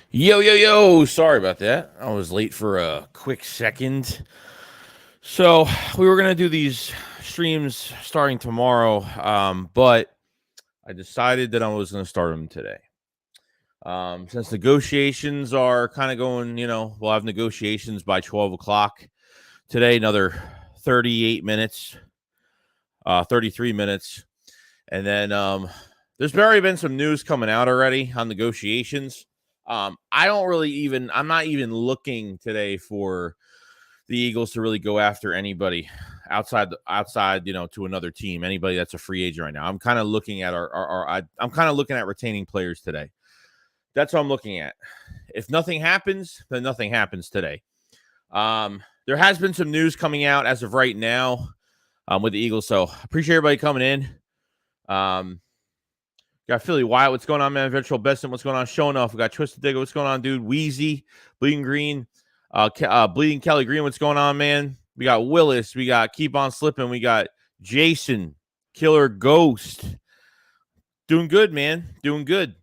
Yo, yo, yo. Sorry about that. I was late for a quick second. So, we were going to do these streams starting tomorrow, but I decided that I was going to start them today. Since negotiations are kind of going, we'll have negotiations by 12 o'clock today, another 38 minutes, 33 minutes. And then there's already been some news coming out already on negotiations. I'm not even looking today for the Eagles to really go after anybody outside, to another team, anybody that's a free agent right now. I'm kind of looking at I'm kind of looking at retaining players today. That's what I'm looking at. If nothing happens, then nothing happens today. There has been some news coming out as of right now with the Eagles, so appreciate everybody coming in. Got Philly Wyatt, what's going on, man? Virtual Besson, what's going on? Showing off. We got Twisted Digger, what's going on, dude? Wheezy, Bleeding Green, Bleeding Kelly Green, what's going on, man? We got Willis, we got Keep On Slipping, we got Jason, Killer Ghost. Doing good, man. Doing good.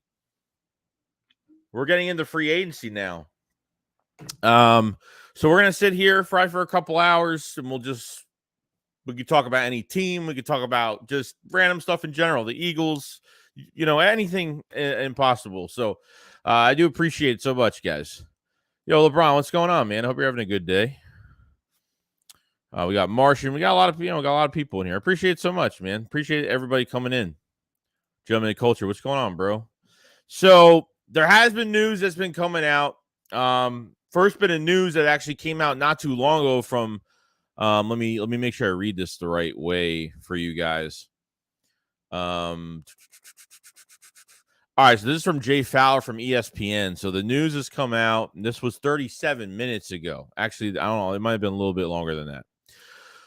We're getting into free agency now. So we're gonna sit here for a couple hours, and we could talk about any team. We could talk about just random stuff in general. The Eagles, anything impossible. So I do appreciate it so much, guys. Yo, LeBron, what's going on, man? I hope you're having a good day. We got Martian. We got a lot of people in here. I appreciate it so much, man. Appreciate everybody coming in. Gentleman of Culture, what's going on, bro? So there has been news that's been coming out. First bit of news that actually came out not too long ago from let me make sure I read this the right way for you guys. All right, so this is from Jay Fowler from ESPN. So the news has come out, and this was 37 minutes ago. Actually, I don't know, it might have been a little bit longer than that.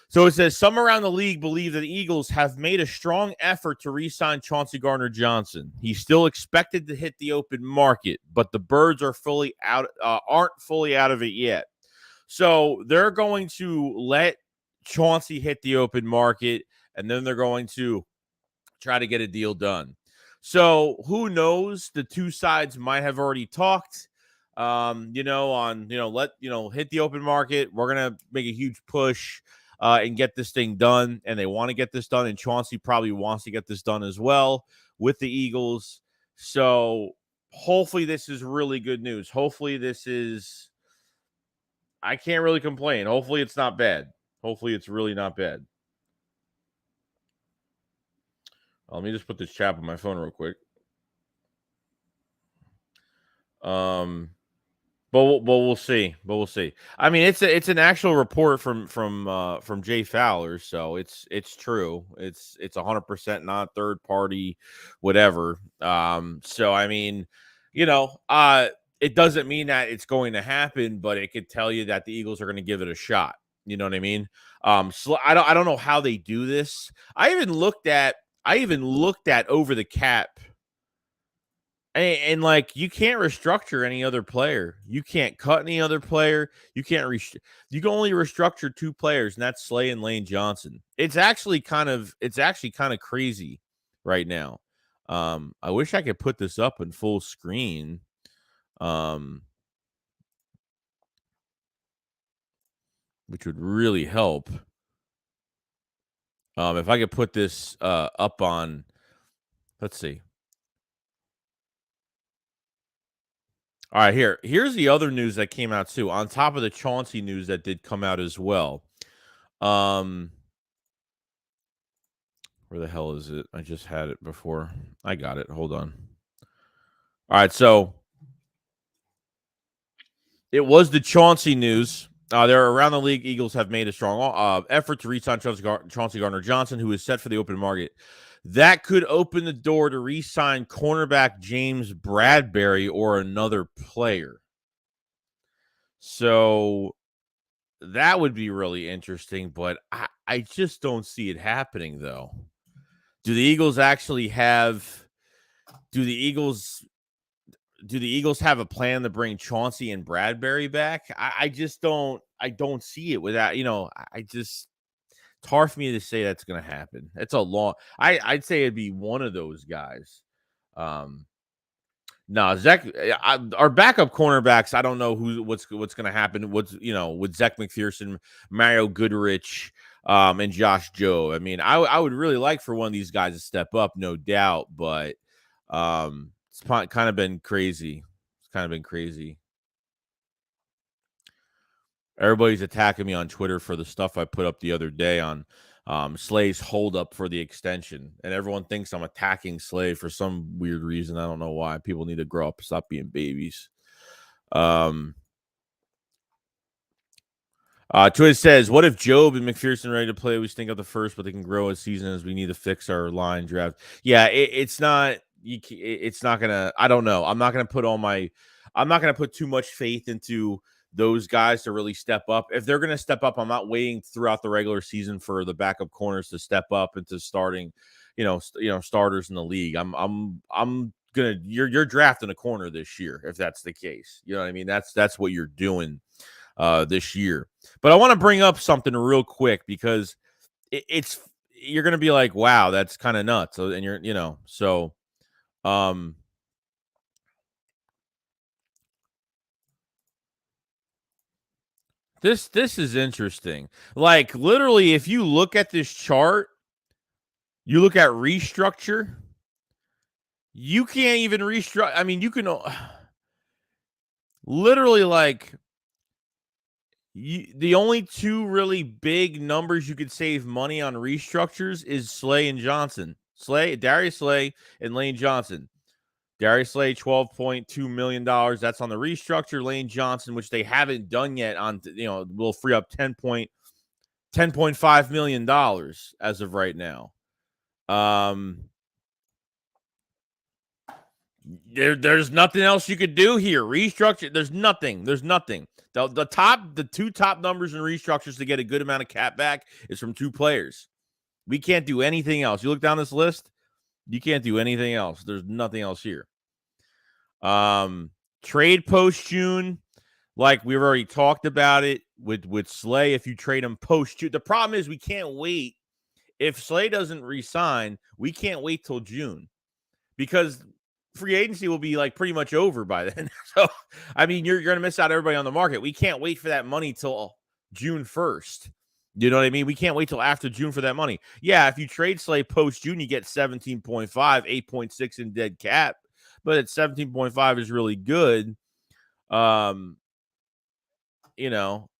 So it says some around the league believe that the Eagles have made a strong effort to re-sign Chauncey Garner-Johnson. He's still expected to hit the open market, but the birds are aren't fully out of it yet. So they're going to let Chauncey hit the open market, and then they're going to try to get a deal done. So who knows? The two sides might have already talked. Hit the open market. We're gonna make a huge push and get this thing done. And they want to get this done, and Chauncey probably wants to get this done as well with the Eagles. So hopefully this is really good news. Hopefully I can't really complain. Hopefully it's not bad. Hopefully it's really not bad. Let me just put this chat on my phone real quick. But we'll see. But we'll see. I mean, it's an actual report from Jay Fowler, so it's true. It's 100% not third party, whatever. So I mean, it doesn't mean that it's going to happen, but it could tell you that the Eagles are going to give it a shot. You know what I mean? So I don't know how they do this. I even looked at over the cap. And like, you can't restructure any other player. You can't cut any other player. You can't you can only restructure two players, and that's Slay and Lane Johnson. It's actually kind of crazy right now. I wish I could put this up in full screen. Which would really help. If I could put this up on, let's see. All right, here's the other news that came out too, on top of the Chauncey news that did come out as well. Where the hell is it? I just had it before. I got it. Hold on. All right, so it was the Chauncey news. They're around the league. Eagles have made a strong effort to re-sign Chauncey Garner-Johnson, who is set for the open market. That could open the door to re-sign cornerback James Bradberry or another player. So that would be really interesting, but I just don't see it happening, though. Do the Eagles actually have? Do the Eagles have a plan to bring Chauncey and Bradberry back? I just don't. I don't see it without. It's hard for me to say that's going to happen. It's a long. I'd say it'd be one of those guys. No, Zach, our backup cornerbacks. I don't know what's going to happen. With Zach McPherson, Mario Goodrich, and Josh Joe. I mean, I would really like for one of these guys to step up, no doubt. But it's kind of been crazy. It's kind of been crazy. Everybody's attacking me on Twitter for the stuff I put up the other day on Slay's holdup for the extension. And everyone thinks I'm attacking Slay for some weird reason. I don't know why. People need to grow up, stop being babies. Twiz says, what if Job and McPherson ready to play? We stink up the first, but they can grow as season as we need to fix our line draft. Yeah, it's not. It's not gonna. I don't know. I'm not gonna put too much faith into those guys to really step up. If they're gonna step up, I'm not waiting throughout the regular season for the backup corners to step up into starting, starters in the league. I'm gonna. You're drafting a corner this year if that's the case. You know what I mean? That's what you're doing this year. But I want to bring up something real quick because you're going to be like, wow, that's kind of nuts. And this is interesting. Like literally, if you look at this chart, you look at restructure, you can't even restructure. I mean, you can literally like the only two really big numbers you could save money on restructures is Slay and Johnson. Darius Slay and Lane Johnson. Darius Slay, $12.2 million. That's on the restructure. Lane Johnson, which they haven't done yet, will free up $10.5 million as of right now. There's nothing else you could do here. Restructure. There's nothing. The two top numbers in restructures to get a good amount of cap back is from two players. We can't do anything else. You look down this list, you can't do anything else. There's nothing else here. Trade post June, like we've already talked about it with Slay. If you trade him post June, the problem is we can't wait. If Slay doesn't resign, we can't wait till June because free agency will be like pretty much over by then. So, I mean, you're going to miss out everybody on the market. We can't wait for that money till June 1st. You know what I mean? We can't wait till after June for that money. Yeah, if you trade Slay post June, you get 17.5, 8.6 in dead cap, but at 17.5 is really good. And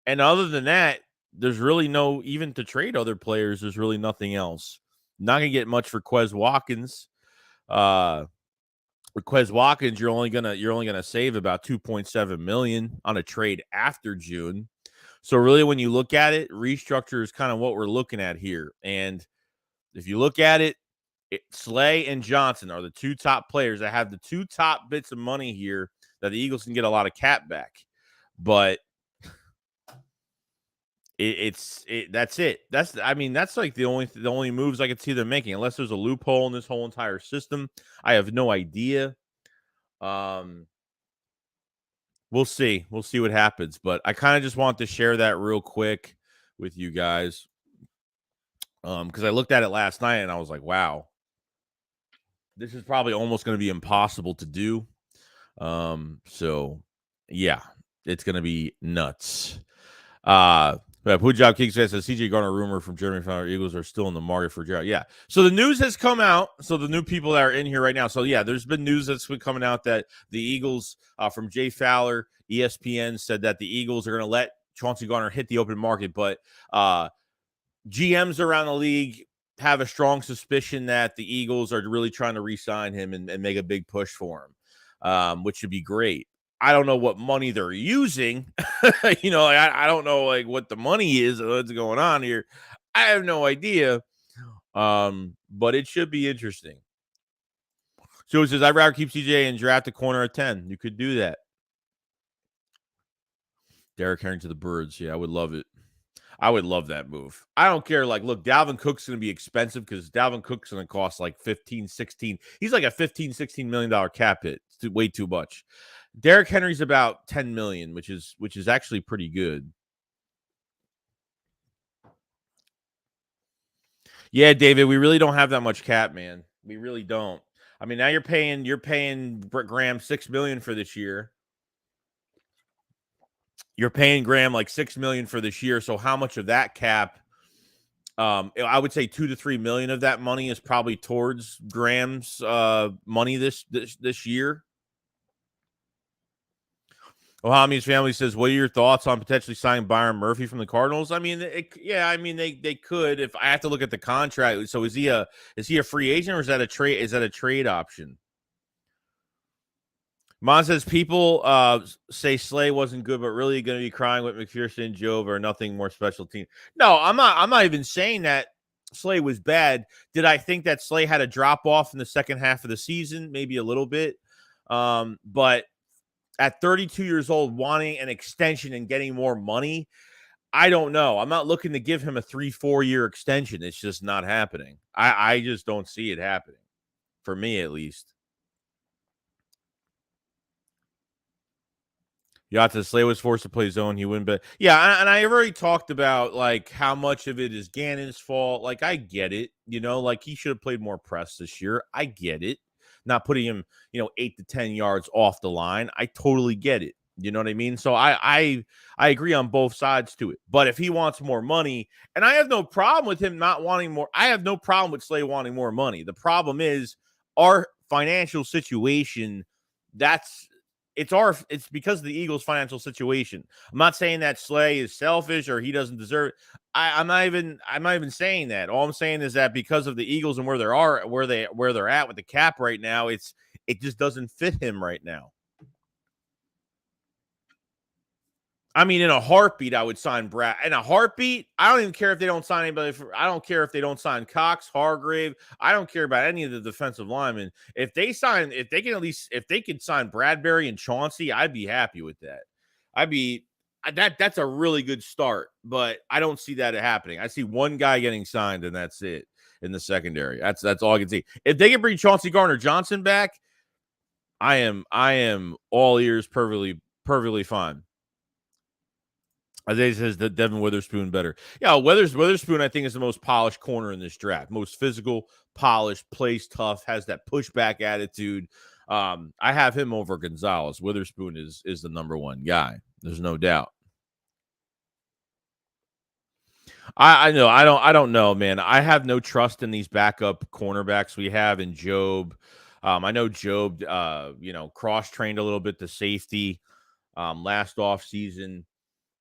other than that, there's really no, even to trade other players, there's really nothing else. Not going to get much for Quez Watkins. For Quez Watkins, you're only gonna save about $2.7 million on a trade after June. So really, when you look at it, restructure is kind of what we're looking at here. And if you look at it, Slay and Johnson are the two top players that have the two top bits of money here that the Eagles can get a lot of cap back. But that's it. That's like the only moves I could see them making, unless there's a loophole in this whole entire system. I have no idea. We'll see. We'll see what happens. But I kind of just want to share that real quick with you guys. Because I looked at it last night and I was like, wow, this is probably almost going to be impossible to do. So yeah, it's going to be nuts. Punjab King says the CJ Garner rumor from Germany from our Eagles are still in the market for Gerald. Yeah. So the news has come out. So the new people that are in here right now. So yeah, there's been news that's been coming out that the Eagles from Jay Fowler, ESPN, said that the Eagles are going to let Chauncey Garner hit the open market, but GMs around the league have a strong suspicion that the Eagles are really trying to re-sign him and make a big push for him, which would be great. I don't know what money they're using. I don't know like what the money is or what's going on here. I have no idea. But it should be interesting. So it says, I'd rather keep CJ and draft a corner at 10. You could do that. Derrick Henry to the Birds. Yeah, I would love it. I would love that move. I don't care. Like, look, Dalvin Cook's going to be expensive because Dalvin Cook's going to cost like 15, 16. He's like a $15, $16 million cap hit. It's way too much. Derrick Henry's about 10 million, which is actually pretty good. Yeah, David, we really don't have that much cap, man. We really don't. I mean, now you're paying Graham $6 million for this year. You're paying Graham like $6 million for this year. So how much of that cap? I would say $2 to $3 million of that money is probably towards Graham's money this year. Ohami's family says, "What are your thoughts on potentially signing Byron Murphy from the Cardinals?" I mean, they could. If I have to look at the contract, so is he a free agent or is that a trade? Is that a trade option? Mon says people say Slay wasn't good, but really going to be crying with McPherson and Jobe or nothing more special team. No, I'm not even saying that Slay was bad. Did I think that Slay had a drop off in the second half of the season? Maybe a little bit. But at 32 years old, wanting an extension and getting more money, I don't know. I'm not looking to give him a 3-4 year extension. It's just not happening. I just don't see it happening, for me at least. Yata Slay was forced to play zone. He wouldn't, but yeah, and I already talked about like how much of it is Gannon's fault. Like I get it, like he should have played more press this year. I get it. Not putting him, 8 to 10 yards off the line. I totally get it. You know what I mean? So I agree on both sides to it. But if he wants more money, and I have no problem with him not wanting more, I have no problem with Slay wanting more money. The problem is our financial situation. It's because of the Eagles' financial situation. I'm not saying that Slay is selfish or he doesn't deserve it. I'm not even saying that. All I'm saying is that because of the Eagles and where they're at with the cap right now, it just doesn't fit him right now. I mean, in a heartbeat, I would sign Brad. In a heartbeat, I don't even care if they don't sign anybody. I don't care if they don't sign Cox, Hargrave. I don't care about any of the defensive linemen. If they could sign Bradbury and Chauncey, I'd be happy with that. That's a really good start, but I don't see that happening. I see one guy getting signed, and that's it in the secondary. That's all I can see. If they can bring Chauncey Garner-Johnson back, I am all ears, perfectly fine. Isaiah says that Devin Witherspoon better. Yeah, Witherspoon, I think, is the most polished corner in this draft. Most physical, polished, plays tough, has that pushback attitude. I have him over Gonzalez. Witherspoon is the number one guy. There's no doubt. I know. I don't know, man. I have no trust in these backup cornerbacks we have in Jobe. I know Jobe, cross-trained a little bit to safety last offseason.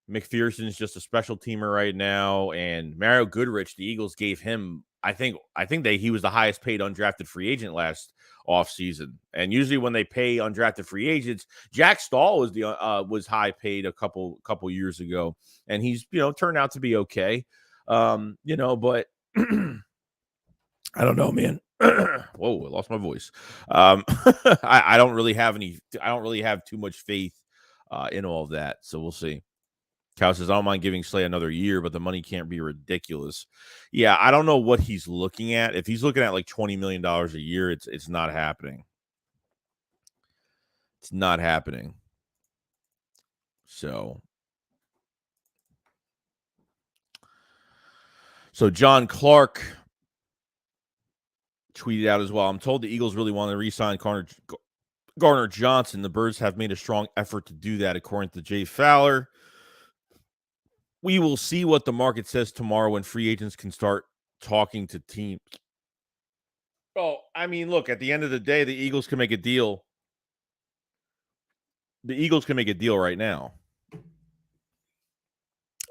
McPherson's just a special teamer right now, and Mario Goodrich, the Eagles gave him, I think that he was the highest paid undrafted free agent last offseason. And usually when they pay undrafted free agents, Jack Stahl was high paid a couple years ago, and he's turned out to be okay. But I don't know, man. Whoa, I lost my voice. I don't really have too much faith in all of that, so we'll see. Cal says, I don't mind giving Slay another year, but the money can't be ridiculous. Yeah, I don't know what he's looking at. If he's looking at like $20 million a year, it's not happening. It's not happening. So John Clark tweeted out as well. I'm told the Eagles really want to re-sign Garner-Johnson. The Birds have made a strong effort to do that, according to Jay Fowler. We will see what the market says tomorrow when free agents can start talking to teams. Oh, I mean, look, at the end of the day, the Eagles can make a deal. The Eagles can make a deal right now.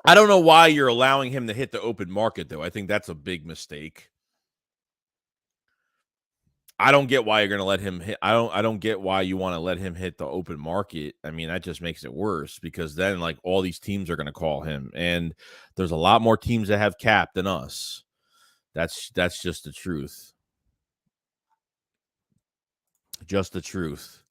I don't know why you're allowing him to hit the open market, though. I think that's a big mistake. I don't get why you're going to let him hit. I don't get why you want to let him hit the open market. I mean, that just makes it worse because then like all these teams are going to call him, and there's a lot more teams that have cap than us. That's just the truth. Just the truth.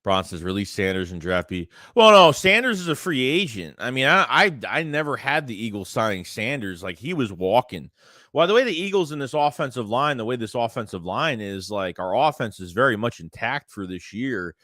Bronson says release Sanders and draft B. Well, no, Sanders is a free agent. I mean, I never had the Eagles signing Sanders. Like he was walking. Well, the way the Eagles in this offensive line, is like our offense is very much intact for this year.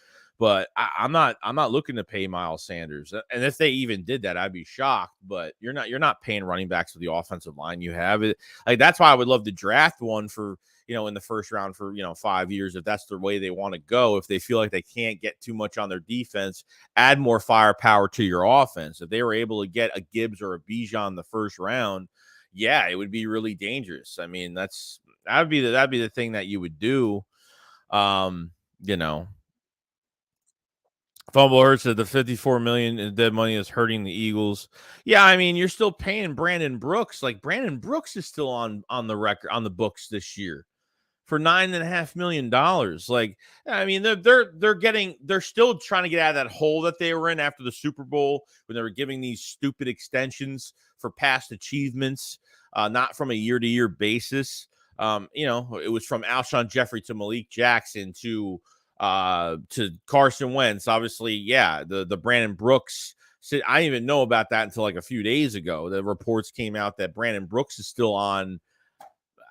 But I'm not looking to pay Miles Sanders. And if they even did that, I'd be shocked. But you're not paying running backs with the offensive line you have. It like that's why I would love to draft one for in the first round for 5 years if that's the way they want to go. If they feel like they can't get too much on their defense, add more firepower to your offense. If they were able to get a Gibbs or a Bijan in the first round, yeah, it would be really dangerous. I mean, that'd be the thing that you would do. You know, Fumble Hurts said the $54 million in dead money is hurting the Eagles. Yeah, I mean, you're still paying Brandon Brooks. Like Brandon Brooks is still on the record on the books this year for $9.5 million. Like, I mean, they're still trying to get out of that hole that they were in after the Super Bowl when they were giving these stupid extensions for past achievements, not from a year-to-year basis. It was from Alshon Jeffrey to Malik Jackson to Carson Wentz. Obviously, yeah, the Brandon Brooks. I didn't even know about that until like a few days ago. The reports came out that Brandon Brooks is still on.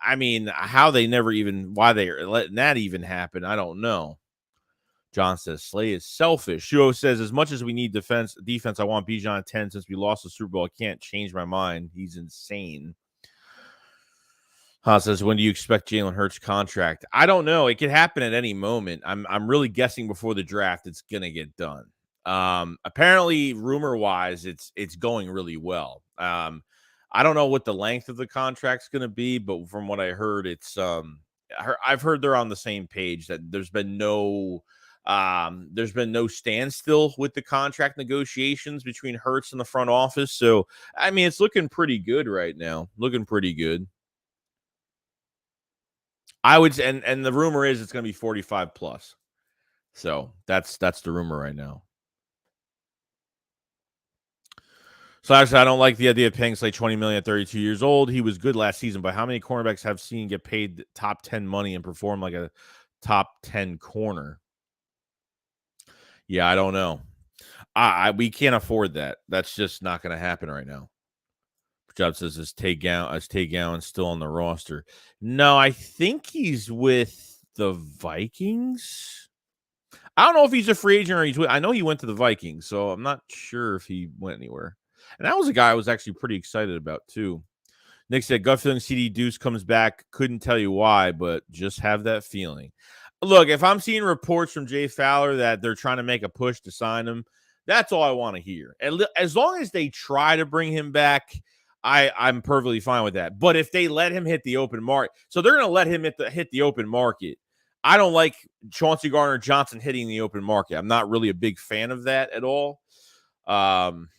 I mean, why they're letting that even happen, I don't know. John says Slay is selfish. Shuo says, as much as we need defense, I want Bijan at 10 since we lost the Super Bowl. I can't change my mind. He's insane. Says, when do you expect Jalen Hurts' contract? I don't know. It could happen at any moment. I'm really guessing before the draft it's gonna get done. Apparently, rumor-wise, it's going really well. I don't know what the length of the contract's gonna be, but from what I heard, it's I've heard they're on the same page that there's been no standstill with the contract negotiations between Hurts and the front office. So I mean, it's looking pretty good right now. Looking pretty good. I would, and the rumor is it's going to be 45 plus. So that's the rumor right now. So actually, I don't like the idea of paying Slay $20 million at 32 years old. He was good last season, but how many cornerbacks have seen get paid top 10 money and perform like a top 10 corner? Yeah, I don't know. We can't afford that. That's just not going to happen right now. Job says, is Tay Gowan still on the roster? No, I think he's with the Vikings. I don't know if he's a free agent or he's with. I know he went to the Vikings, so I'm not sure if he went anywhere. And that was a guy I was actually pretty excited about too. Nick said, gut feeling CD Deuce comes back. Couldn't tell you why, but just have that feeling. Look, if I'm seeing reports from Jay Fowler that they're trying to make a push to sign him, that's all I want to hear. As long as they try to bring him back, I'm perfectly fine with that. But if they let him hit the open market, so they're going to let him hit the open market. I don't like Chauncey Garner-Johnson hitting the open market. I'm not really a big fan of that at all. Yeah,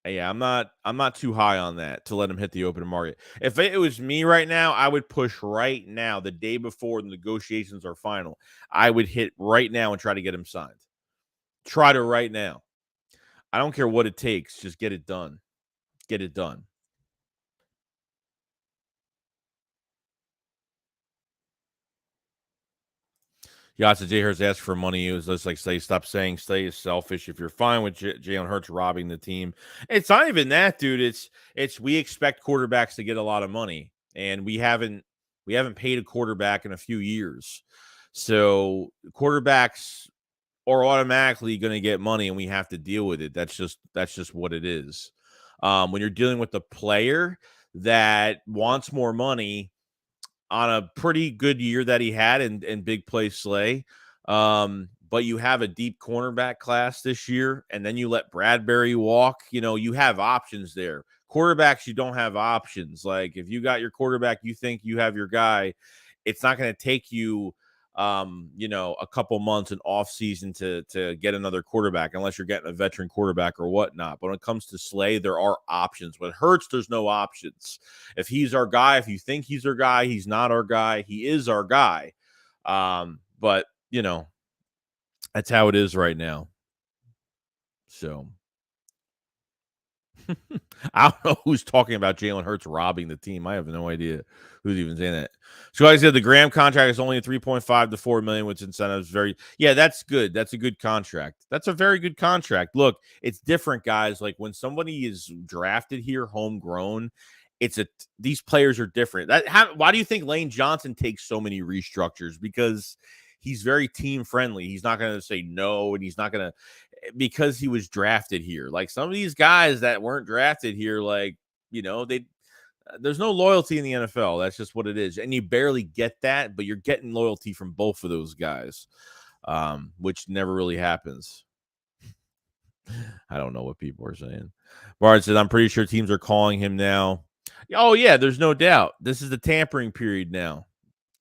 I'm not too high on that to let him hit the open market. If it was me right now, I would push right now, the day before the negotiations are final. I would hit right now and try to get him signed. Try to right now. I don't care what it takes. Just get it done. Get it done. Yasa J. Hurts asked for money. It was just like, stop saying Slay is selfish. If you're fine with Jalen Hurts robbing the team, it's not even that, dude. It's we expect quarterbacks to get a lot of money, and we haven't paid a quarterback in a few years. So quarterbacks are automatically going to get money, and we have to deal with it. That's just what it is. When you're dealing with a player that wants more money on a pretty good year that he had in big play Slay. But you have a deep cornerback class this year, and then you let Bradbury walk. You have options there. Quarterbacks, you don't have options. Like if you got your quarterback, you think you have your guy, it's not going to take you a couple months in off season to get another quarterback unless you're getting a veteran quarterback or whatnot. But when it comes to Slay, there are options. With Hurts, there's no options. If he's our guy, if you think he's our guy, he's not our guy. He is our guy. But that's how it is right now. So I don't know who's talking about Jalen Hurts robbing the team. I have no idea who's even saying that. So like I said, the Graham contract is only a 3.5 to 4 million, which incentives that's good. That's a good contract. That's a very good contract. Look, it's different, guys. Like when somebody is drafted here, homegrown, these players are different. Why do you think Lane Johnson takes so many restructures? Because he's very team friendly. He's not going to say no, and he's not going to, because he was drafted here. Like some of these guys that weren't drafted here, like, there's no loyalty in the NFL. That's just what it is. And you barely get that, but you're getting loyalty from both of those guys, which never really happens. I don't know what people are saying. Bart says, I'm pretty sure teams are calling him now. Oh, yeah, there's no doubt. This is the tampering period now.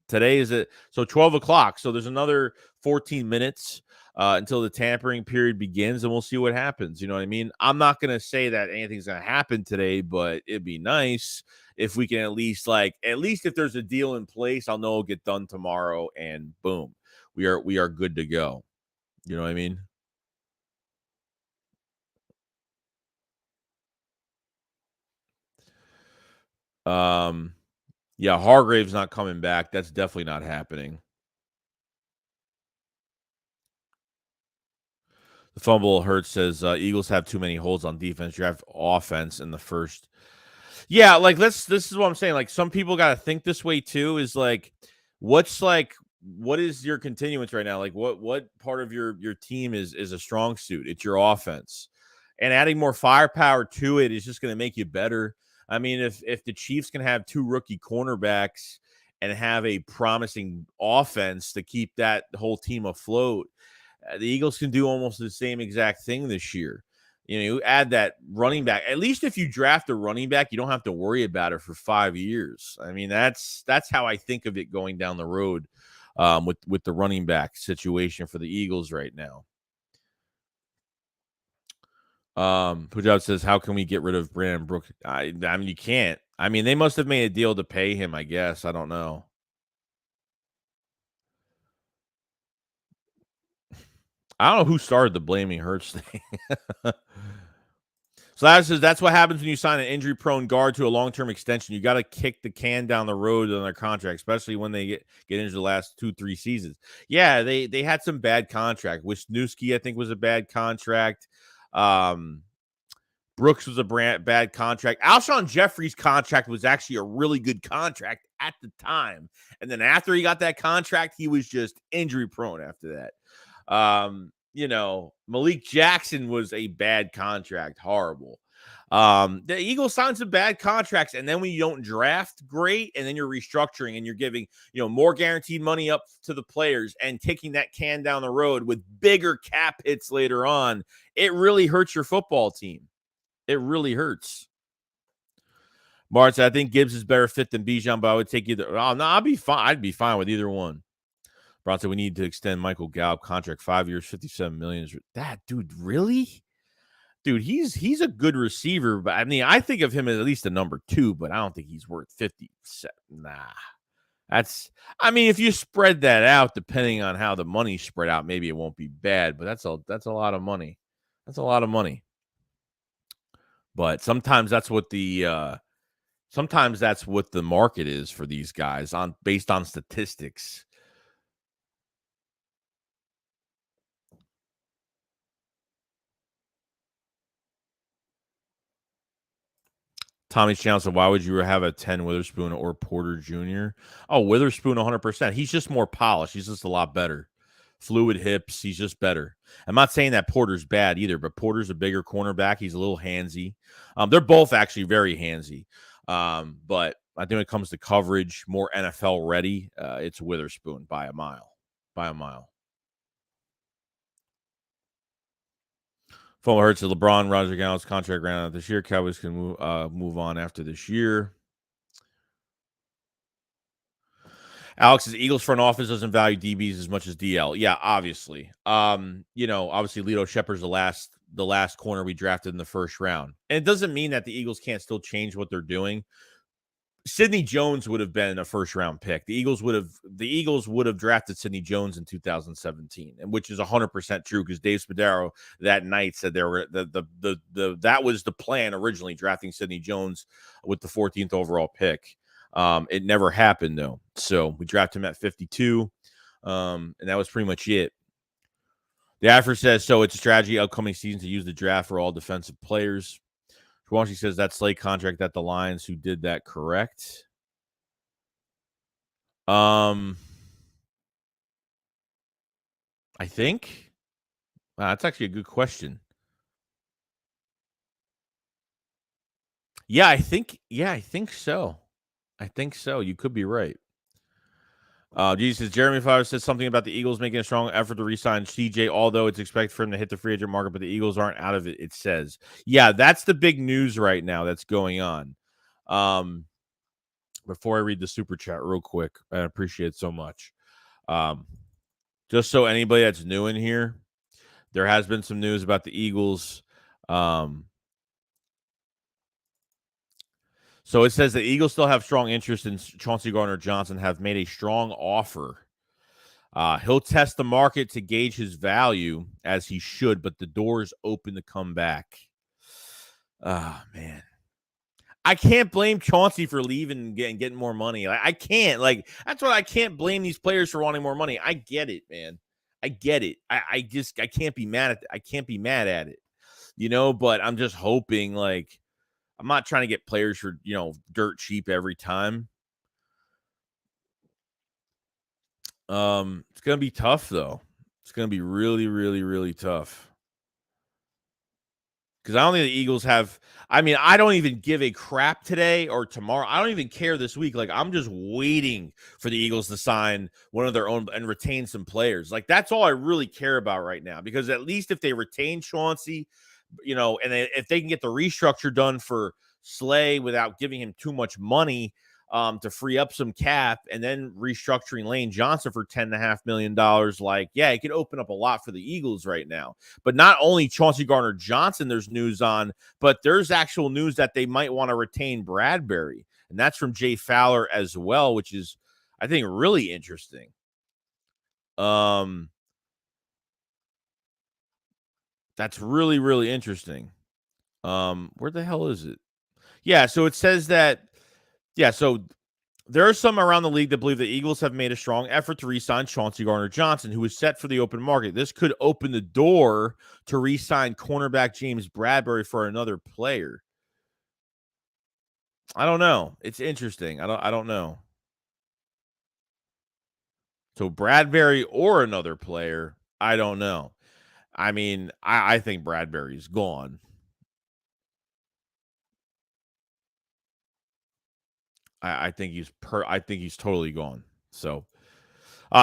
Today is it. So 12 o'clock. So there's another 14 minutes until the tampering period begins, and we'll see what happens. You know what I mean? I'm not going to say that anything's going to happen today, but it'd be nice if we can at least if there's a deal in place, I'll know it'll get done tomorrow, and boom, we are good to go. You know what I mean? Yeah, Hargrave's not coming back. That's definitely not happening. The fumble Hurts says Eagles have too many holes on defense. You have offense in the first. Yeah, this is what I'm saying. Like some people got to think this way too. Is what is your continuance right now? Like what part of your team is a strong suit? It's your offense, and adding more firepower to it is just going to make you better. I mean, if the Chiefs can have two rookie cornerbacks and have a promising offense to keep that whole team afloat, the Eagles can do almost the same exact thing this year. You add that running back. At least if you draft a running back, you don't have to worry about it for 5 years. I mean, that's how I think of it going down the road with the running back situation for the Eagles right now. Pujab says, how can we get rid of Brandon Brooks? I mean, you can't. I mean, they must have made a deal to pay him, I guess. I don't know. I don't know who started the blaming Hurts thing. So that says that's what happens when you sign an injury-prone guard to a long-term extension. You got to kick the can down the road on their contract, especially when they get injured the last 2-3 seasons. Yeah, they had some bad contract. Wisniewski, I think, was a bad contract. Brooks was a bad contract. Alshon Jeffrey's contract was actually a really good contract at the time. And then after he got that contract, he was just injury-prone after that. Malik Jackson was a bad contract. Horrible. The Eagles signed some bad contracts, and then when you don't draft great, and then you're restructuring and you're giving, more guaranteed money up to the players and kicking that can down the road with bigger cap hits later on, it really hurts your football team. It really hurts. Martz, I think Gibbs is better fit than Bijan, but I would take either. Oh, no, I'd be fine. I'd be fine with either one. Brown said we need to extend Michael Gallup contract 5 years, $57 million. That dude, really? Dude, he's a good receiver, but I mean, I think of him as at least a number 2, but I don't think he's worth 57. Nah, if you spread that out, depending on how the money's spread out, maybe it won't be bad. But that's a lot of money. That's a lot of money. But sometimes that's what the market is for these guys based on statistics. Tommy Johnson, why would you have a 10 Witherspoon or Porter Jr.? Oh, Witherspoon 100%. He's just more polished. He's just a lot better. Fluid hips. He's just better. I'm not saying that Porter's bad either, but Porter's a bigger cornerback. He's a little handsy. They're both actually very handsy. But I think when it comes to coverage, more NFL ready, it's Witherspoon by a mile. By a mile. Full Hurts, LeBron, Roger Goodell's contract ran out this year. Cowboys can move on after this year. Alex's Eagles front office doesn't value DBs as much as DL. Yeah, obviously. Obviously Lito Shepard's the last corner we drafted in the first round. And it doesn't mean that the Eagles can't still change what they're doing. Sidney Jones would have been a first round pick. The Eagles would have drafted Sidney Jones in 2017, and which is 100% true because Dave Spadaro that night said there were that was the plan originally, drafting Sidney Jones with the 14th overall pick. It never happened though. So we drafted him at 52. And that was pretty much it. The Affer says, so it's a strategy upcoming season to use the draft for all defensive players. Chauncey says that Slate contract at the Lions who did that correct. I think. Wow, that's actually a good question. Yeah, I think. Yeah, I think so. I think so. You could be right. Jesus, Jeremy Flowers says something about the Eagles making a strong effort to re-sign CJ, although it's expected for him to hit the free agent market, but the Eagles aren't out of it, it says. Yeah, that's the big news right now that's going on. Before I read the super chat real quick, I appreciate it so much. Just so anybody that's new in here, there has been some news about the Eagles. So it says the Eagles still have strong interest in Chauncey Garner-Johnson, have made a strong offer. He'll test the market to gauge his value, as he should, but the door is open to come back. Man. I can't blame Chauncey for leaving and getting more money. I can't. Like, that's what I can't blame these players for wanting more money. I get it, man. I get it. I can't be mad at it. I can't be mad at it. But I'm just hoping, like, I'm not trying to get players for, dirt cheap every time. It's gonna be tough though. It's gonna be really, really, really tough. Because I don't think the Eagles have. I mean, I don't even give a crap today or tomorrow. I don't even care this week. Like, I'm just waiting for the Eagles to sign one of their own and retain some players. Like, that's all I really care about right now. Because at least if they retain Chauncey, and if they can get the restructure done for Slay without giving him too much money, to free up some cap, and then restructuring Lane Johnson for $10.5 million. Like, yeah, it could open up a lot for the Eagles right now. But not only Chauncey Garner-Johnson, there's news on, but there's actual news that they might want to retain Bradbury. And that's from Jay Fowler as well, which is, I think, really interesting. That's really, really interesting. Where the hell is it? Yeah, so it says that, so there are some around the league that believe the Eagles have made a strong effort to re-sign Chauncey Garner-Johnson, who is set for the open market. This could open the door to re-sign cornerback James Bradbury for another player. I don't know. It's interesting. I don't know. So Bradbury or another player, I don't know. I mean, I think Bradbury's gone. I think he's totally gone. So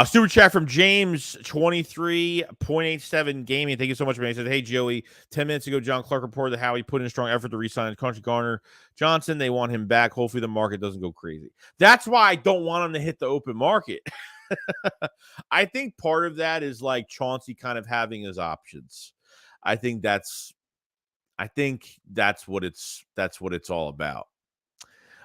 super chat from James 23.87 gaming. Thank you so much, man. He said, hey, Joey, 10 minutes ago, John Clark reported how he put in a strong effort to re-sign Chauncey Garner-Johnson. They want him back. Hopefully the market doesn't go crazy. That's why I don't want him to hit the open market. I think part of that is like Chauncey kind of having his options. I think that's what it's all about.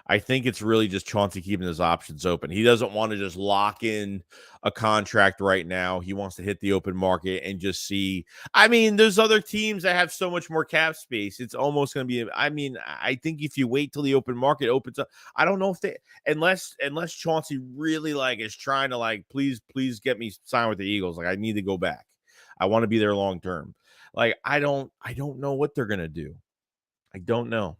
I think it's really just Chauncey keeping his options open. He doesn't want to just lock in a contract right now. He wants to hit the open market and just see. I mean, there's other teams that have so much more cap space. It's almost going to be. I mean, I think if you wait till the open market opens up, I don't know if they unless Chauncey really is trying to please get me signed with the Eagles. Like, I need to go back. I want to be there long term. Like, I don't know what they're going to do. I don't know.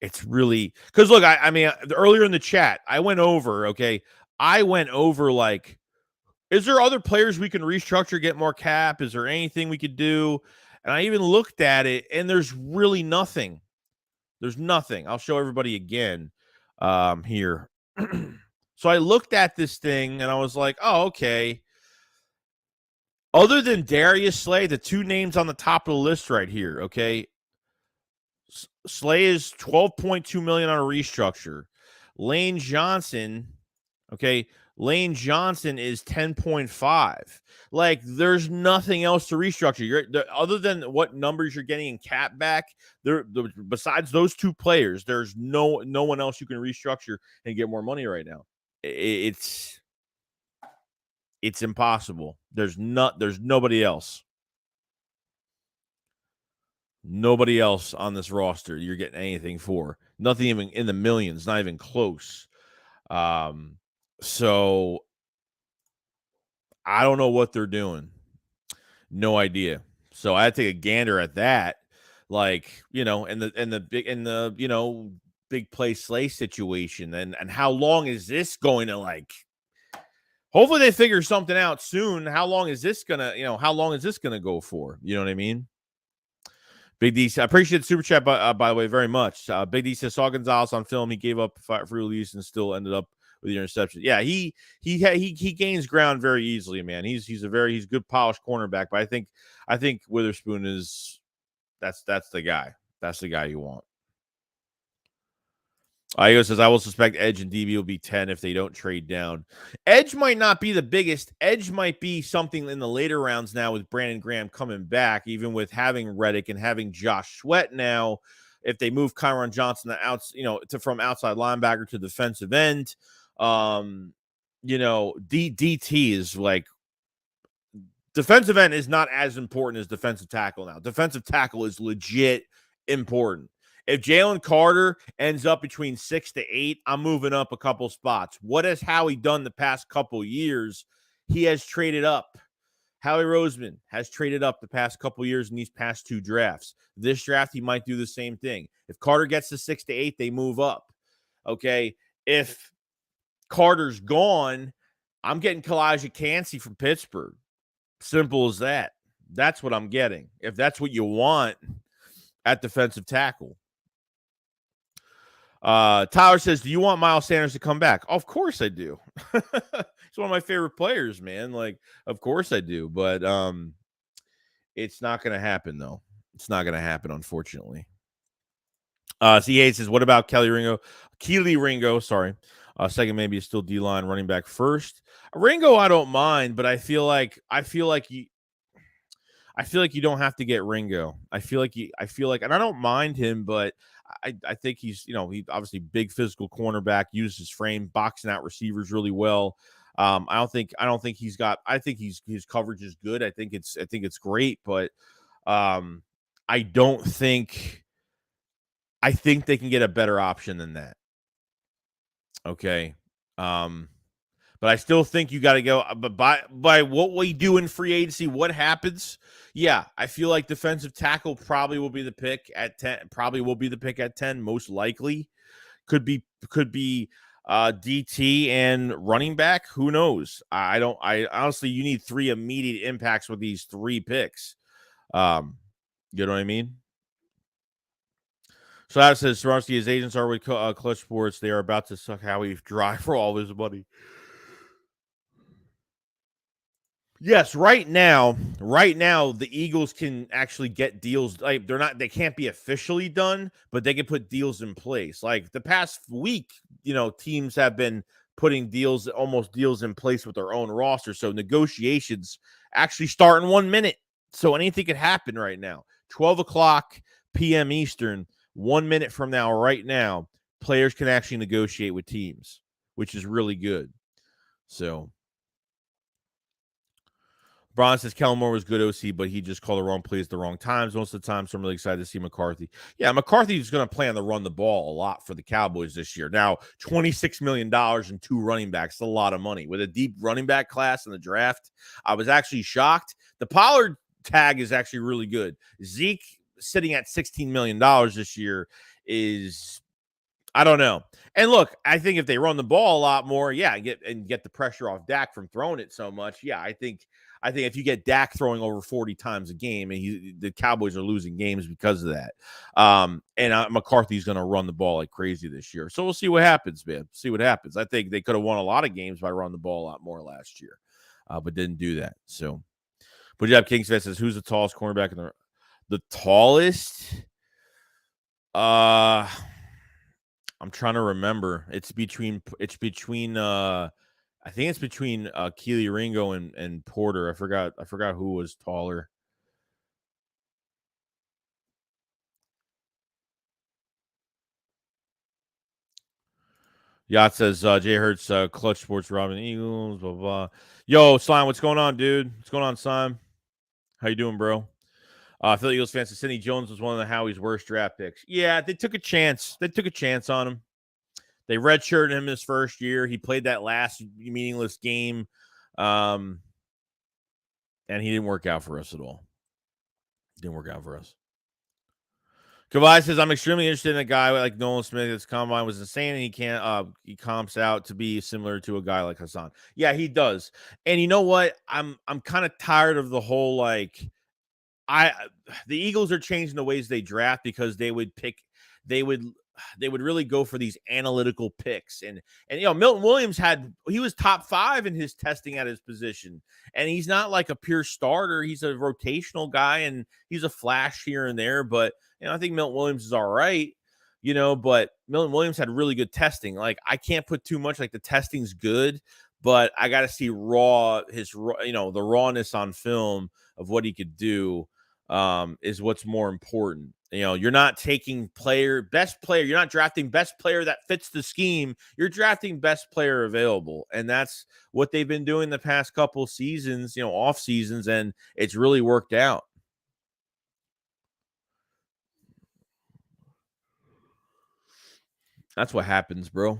It's really because look, I mean, earlier in the chat, I went over, is there other players we can restructure, get more cap? Is there anything we could do? And I even looked at it, and there's really nothing. There's nothing. I'll show everybody again here. So I looked at this thing, and I was like, oh, okay. Other than Darius Slay, the two names on the top of the list right here, okay? Slay is $12.2 million on a restructure. Lane Johnson, okay, Lane Johnson is 10.5. Like, there's nothing else to restructure. Other than what numbers you're getting in cap back, besides those two players, there's no one else you can restructure and get more money right now. It's impossible. There's nobody else. Nobody else on this roster you're getting anything for. Nothing even in the millions, not even close. So I don't know what they're doing. No idea. So I had to take a gander at that. In the big play Slay situation. And how long is this going to Hopefully they figure something out soon. How long is this gonna, how long is this gonna go for? You know what I mean? Big D, I appreciate the super chat, by the way, very much. Big D says saw Gonzalez on film. He gave up free release and still ended up with the interception. Yeah, he gains ground very easily, man. He's good polished cornerback, but I think Witherspoon is that's the guy. That's the guy you want. Io says, I will suspect Edge and DB will be 10 if they don't trade down. Edge might not be the biggest. Edge might be something in the later rounds now with Brandon Graham coming back, even with having Reddick and having Josh Sweat now. If they move Kyron Johnson from outside linebacker to defensive end, DT is like defensive end is not as important as defensive tackle now. Defensive tackle is legit important. If Jalen Carter ends up between 6 to 8, I'm moving up a couple spots. What has Howie done the past couple years? He has traded up. Howie Roseman has traded up the past couple years in these past 2 drafts. This draft, he might do the same thing. If Carter gets to 6 to 8, they move up. Okay. If Carter's gone, I'm getting Kalijah Cansey from Pittsburgh. Simple as that. That's what I'm getting. If that's what you want at defensive tackle. Tyler says, do you want Miles Sanders to come back? Of course I do. He's one of my favorite players, man. Like, of course I do. But it's not going to happen, though. It's not going to happen, unfortunately. CA says, what about Keely Ringo, sorry. Second, maybe is still D-line running back first. Ringo, I don't mind, but I feel like you don't have to get Ringo. I feel like, and I don't mind him, but I think he's, he obviously big physical cornerback, uses his frame, boxing out receivers really well. I don't think he's got. I think his coverage is good. I think it's great, but I don't think. I think they can get a better option than that. Okay. But I still think you got to go. But by what we do in free agency, what happens? Yeah, I feel like defensive tackle probably will be the pick at 10. Probably will be the pick at 10, most likely. Could be DT and running back. Who knows? I honestly, you need 3 immediate impacts with these 3 picks. You know what I mean? So that says Swarovski, his agents are with Clutch Sports. They are about to suck Howie dry for all his money. Yes, right now, the Eagles can actually get deals. Like they can't be officially done, but they can put deals in place. Like the past week, teams have been putting almost deals in place with their own roster. So negotiations actually start in 1 minute. So anything could happen right now. 12 o'clock p.m. Eastern, 1 minute from now, right now, players can actually negotiate with teams, which is really good. So. Braun says Kellen Moore was good OC, but he just called the wrong plays at the wrong times most of the time. So I'm really excited to see McCarthy. Yeah, McCarthy is going to plan to run the ball a lot for the Cowboys this year. Now, $26 million and 2 running backs, a lot of money. With a deep running back class in the draft, I was actually shocked. The Pollard tag is actually really good. Zeke sitting at $16 million this year is, I don't know. And look, I think if they run the ball a lot more, yeah, get the pressure off Dak from throwing it so much, yeah, I think if you get Dak throwing over 40 times a game, and the Cowboys are losing games because of that. And McCarthy's going to run the ball like crazy this year. So we'll see what happens, man. See what happens. I think they could have won a lot of games by running the ball a lot more last year, but didn't do that. So, but you have Kings Fest says, who's the tallest cornerback in the tallest? I'm trying to remember. It's between I think it's between Keely Ringo and Porter. I forgot who was taller. Yacht says Jay Hurts, Clutch Sports, Robin Eagles, blah blah. Yo, Slime, what's going on, dude? What's going on, Slime? How you doing, bro? Philly Eagles fans, Sidney Jones was one of the Howie's worst draft picks. Yeah, they took a chance. They took a chance on him. They redshirted him his first year. He played that last meaningless game, and he didn't work out for us at all. Didn't work out for us. Kawhi says, I'm extremely interested in a guy like Nolan Smith. His combine was insane, and he comps out to be similar to a guy like Hassan. Yeah, he does. And you know what? I'm kind of tired of the whole I the Eagles are changing the ways they draft because they would they would really go for these analytical picks. And Milton Williams he was top 5 in his testing at his position. And he's not like a pure starter. He's a rotational guy and he's a flash here and there, but I think Milton Williams is all right. But Milton Williams had really good testing. Like, I can't put too much, like, the testing's good, but I got to see the rawness on film of what he could do is what's more important. You're not taking best player. You're not drafting best player that fits the scheme. You're drafting best player available. And that's what they've been doing the past couple seasons, off seasons, and it's really worked out. That's what happens, bro.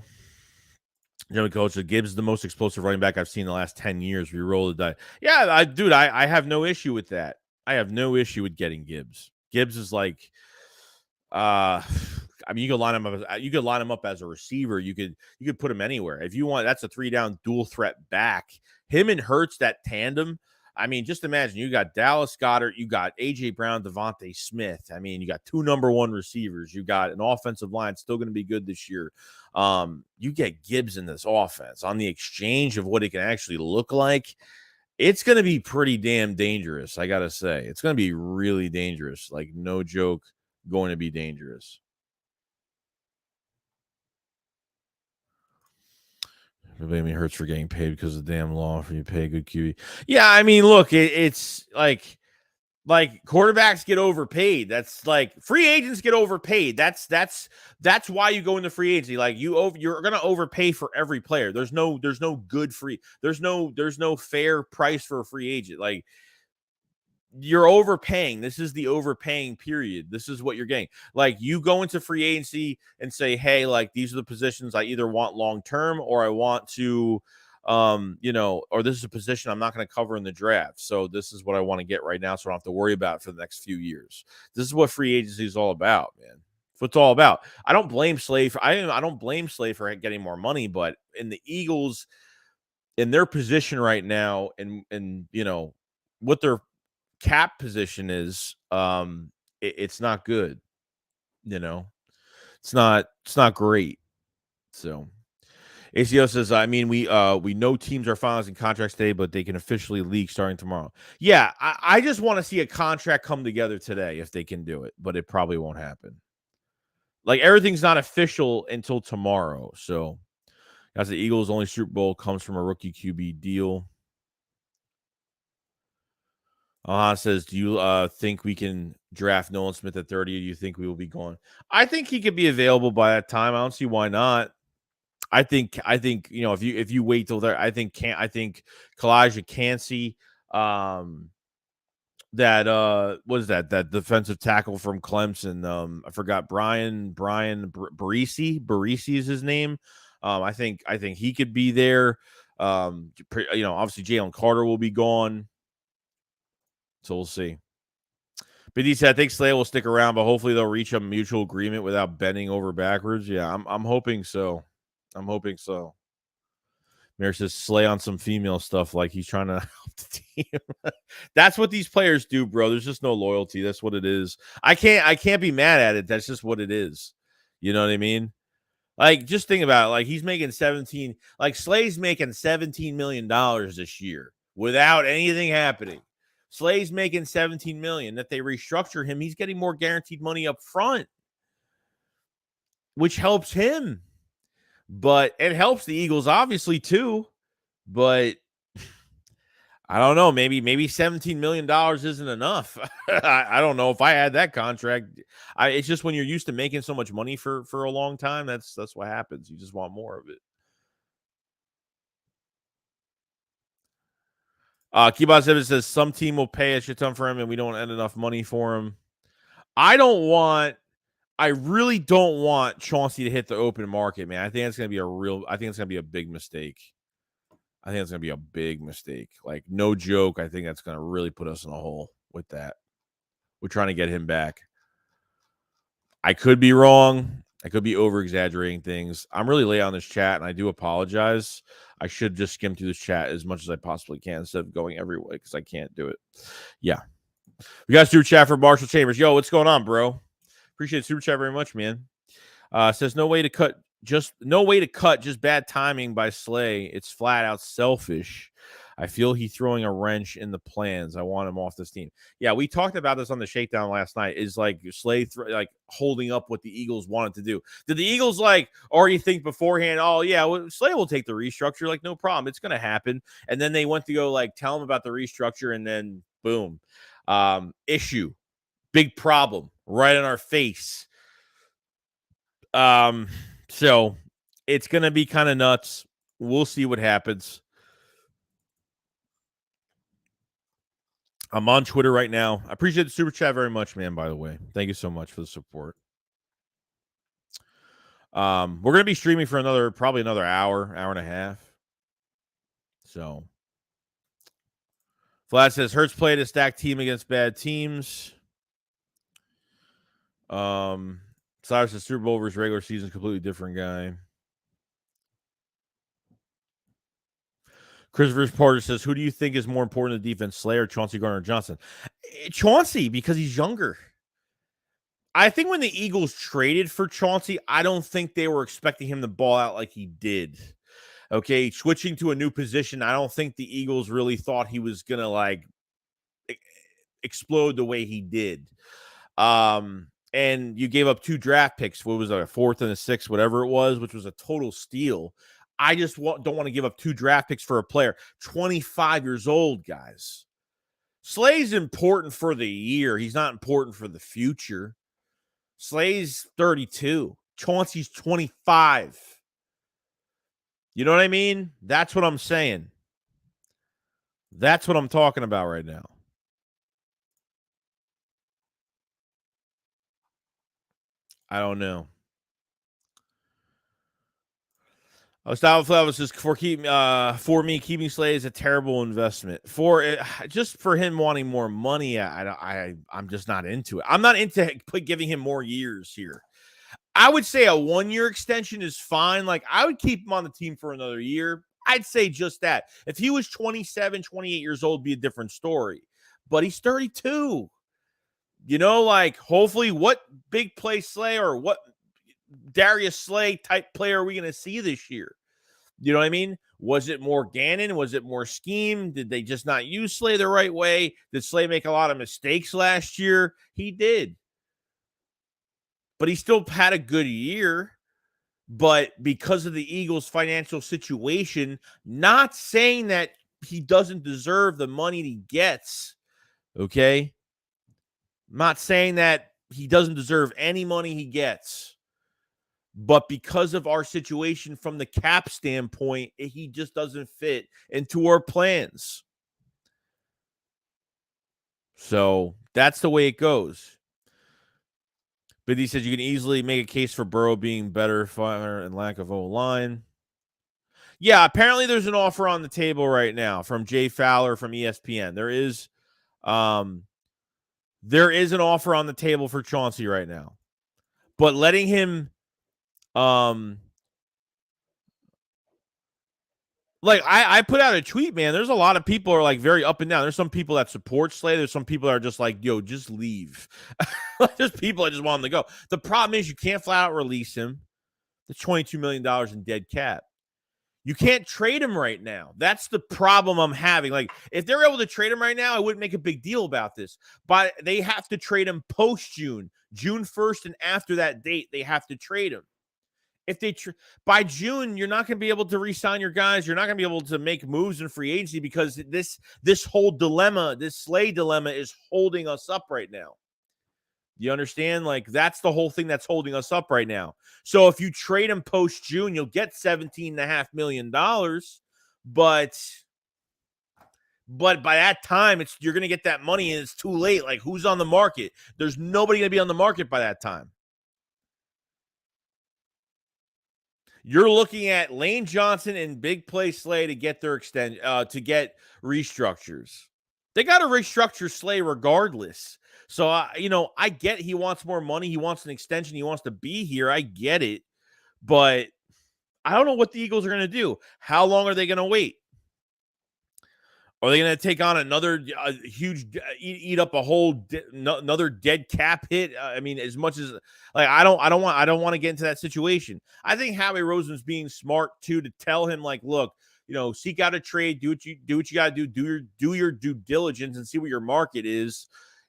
Coach, Gibbs is the most explosive running back I've seen in the last 10 years. We roll the dice. Yeah, I have no issue with that. I have no issue with getting Gibbs. Gibbs is like, I mean, you could line him up as a receiver. You could put him anywhere if you want. That's a 3-down dual threat back. Him and Hurts, that tandem. I mean, just imagine you got Dallas Goedert, you got AJ Brown, Devontae Smith. I mean, you got 2 number 1 receivers. You got an offensive line still going to be good this year. You get Gibbs in this offense on the exchange of what it can actually look like. It's going to be pretty damn dangerous. I got to say, it's going to be really dangerous. Like, no joke, going to be dangerous. Everybody hurts for getting paid because of the damn law for you to pay a good QB. Yeah, I mean, look, it's like quarterbacks get overpaid. That's like free agents get overpaid. That's why you go into free agency. Like, you're gonna overpay for every player. There's no good free. There's no fair price for a free agent. Like, you're overpaying. This is the overpaying period. This is what you're getting. Like, you go into free agency and say, hey, like, these are the positions I either want long-term or I want to, or this is a position I'm not going to cover in the draft. So this is what I want to get right now. So I don't have to worry about it for the next few years. This is what free agency is all about, man. That's what it's all about. I don't blame Slay for getting more money, but in the Eagles, in their position right now, and what their cap position is, it's not good. It's not great. So ACO says, I mean, we know teams are finalizing contracts today, but they can officially leak starting tomorrow. Yeah, I just want to see a contract come together today if they can do it, but it probably won't happen. Like, everything's not official until tomorrow. So as the Eagles' only Super Bowl comes from a rookie QB deal. Says, do you think we can draft Nolan Smith at 30? Or do you think we will be gone? I think he could be available by that time. I don't see why not. I think if you wait till there, I think Kalijah Cansey, that defensive tackle from Clemson, I forgot, Brian Barisi is his name. I think he could be there. Obviously Jalen Carter will be gone. So we'll see. But he said, I think Slay will stick around, but hopefully they'll reach a mutual agreement without bending over backwards. Yeah, I'm hoping so. Mayor says Slay on some female stuff, like he's trying to help the team. That's what these players do, bro. There's just no loyalty. That's what it is. I can't be mad at it. That's just what it is. You know what I mean? Like, just think about it. Like, he's making Slay's making $17 million this year without anything happening. Slay's making $17 million. That they restructure him, he's getting more guaranteed money up front, which helps him. But it helps the Eagles, obviously, too. But I don't know. Maybe $17 million isn't enough. I don't know if I had that contract. It's just when you're used to making so much money for a long time, that's what happens. You just want more of it. Keyboard 7 says some team will pay a shit ton for him and we don't end enough money for him. I really don't want Chauncey to hit the open market, man. I think it's going to be a big mistake. Like, no joke. I think that's going to really put us in a hole with that. We're trying to get him back. I could be wrong. I could be over exaggerating things. I'm really late on this chat, and I do apologize. I should just skim through this chat as much as I possibly can instead of going every way because I can't do it. Yeah. We got super chat for Marshall Chambers. Yo, what's going on, bro? Appreciate super chat very much, man. Says no way to cut, just bad timing by Slay. It's flat out selfish. I feel he's throwing a wrench in the plans. I want him off this team. Yeah, we talked about this on the shakedown last night. Is like Slay like holding up what the Eagles wanted to do. Did the Eagles like already think beforehand? Oh yeah, well, Slay will take the restructure. Like no problem, it's gonna happen. And then they went to go like tell him about the restructure, and then boom, issue, big problem, right in our face. So it's gonna be kind of nuts. We'll see what happens. I'm on Twitter right now. I appreciate the super chat very much, man, by the way. Thank you so much for the support. We're going to be streaming for probably another hour and a half. So, Vlad says, Hurts played a stacked team against bad teams. Cyrus says, Super Bowl versus regular season, completely different guy. Christopher Porter says, who do you think is more important to defense, Slay or Chauncey Garner-Johnson? Chauncey, because he's younger. I think when the Eagles traded for Chauncey, I don't think they were expecting him to ball out like he did. Okay, switching to a new position, I don't think the Eagles really thought he was going to like explode the way he did. And you gave up 2 draft picks. What was it, a 4th and a 6th, whatever it was, which was a total steal. I just don't want to give up 2 draft picks for a player. 25 years old, guys. Slay's important for the year. He's not important for the future. Slay's 32. Chauncey's 25. You know what I mean? That's what I'm saying. That's what I'm talking about right now. I don't know. Gustavo Flavos says for me, keeping Slay is a terrible investment. Just for him wanting more money, I'm just not into it. I'm not into giving him more years here. I would say a 1-year extension is fine. Like I would keep him on the team for another year. I'd say just that. If he was 27, 28 years old, it'd be a different story. But he's 32. You know, like hopefully what big play Slay or what Darius Slay type player are we going to see this year? You know what I mean? Was it more Gannon? Was it more scheme? Did they just not use Slay the right way? Did Slay make a lot of mistakes last year? He did. But he still had a good year. But because of the Eagles' financial situation, not saying that he doesn't deserve the money he gets, okay? I'm not saying that he doesn't deserve any money he gets. But because of our situation from the cap standpoint, he just doesn't fit into our plans. So that's the way it goes. But he says you can easily make a case for Burrow being better fire and lack of O-line. Yeah, apparently there's an offer on the table right now from Jay Fowler from ESPN. There is an offer on the table for Chauncey right now. But letting him like I put out a tweet, man. There's a lot of people are like very up and down. There's some people that support Slay. There's some people that are just like, yo, just leave. There's people that just want him to go. The problem is you can't flat out release him. It's $22 million in dead cap. You can't trade him right now. That's the problem I'm having. Like, if they're able to trade him right now, I wouldn't make a big deal about this. But they have to trade him post-June. June 1st and after that date, they have to trade him. If they by June, you're not going to be able to re-sign your guys. You're not going to be able to make moves in free agency because this whole dilemma, this Slay dilemma, is holding us up right now. You understand? Like that's the whole thing that's holding us up right now. So if you trade him post June, you'll get $17.5 million. But by that time, you're going to get that money and it's too late. Like who's on the market? There's nobody going to be on the market by that time. You're looking at Lane Johnson and big play Slay to get their to get restructures. They got to restructure Slay regardless. So, I get he wants more money. He wants an extension. He wants to be here. I get it. But I don't know what the Eagles are going to do. How long are they going to wait? Are they going to take on another huge, eat up a whole another dead cap hit? I mean, as much as like I don't want to get into that situation. I think Howie Roseman's being smart too to tell him like, look, seek out a trade, do what you got to do your due diligence and see what your market is,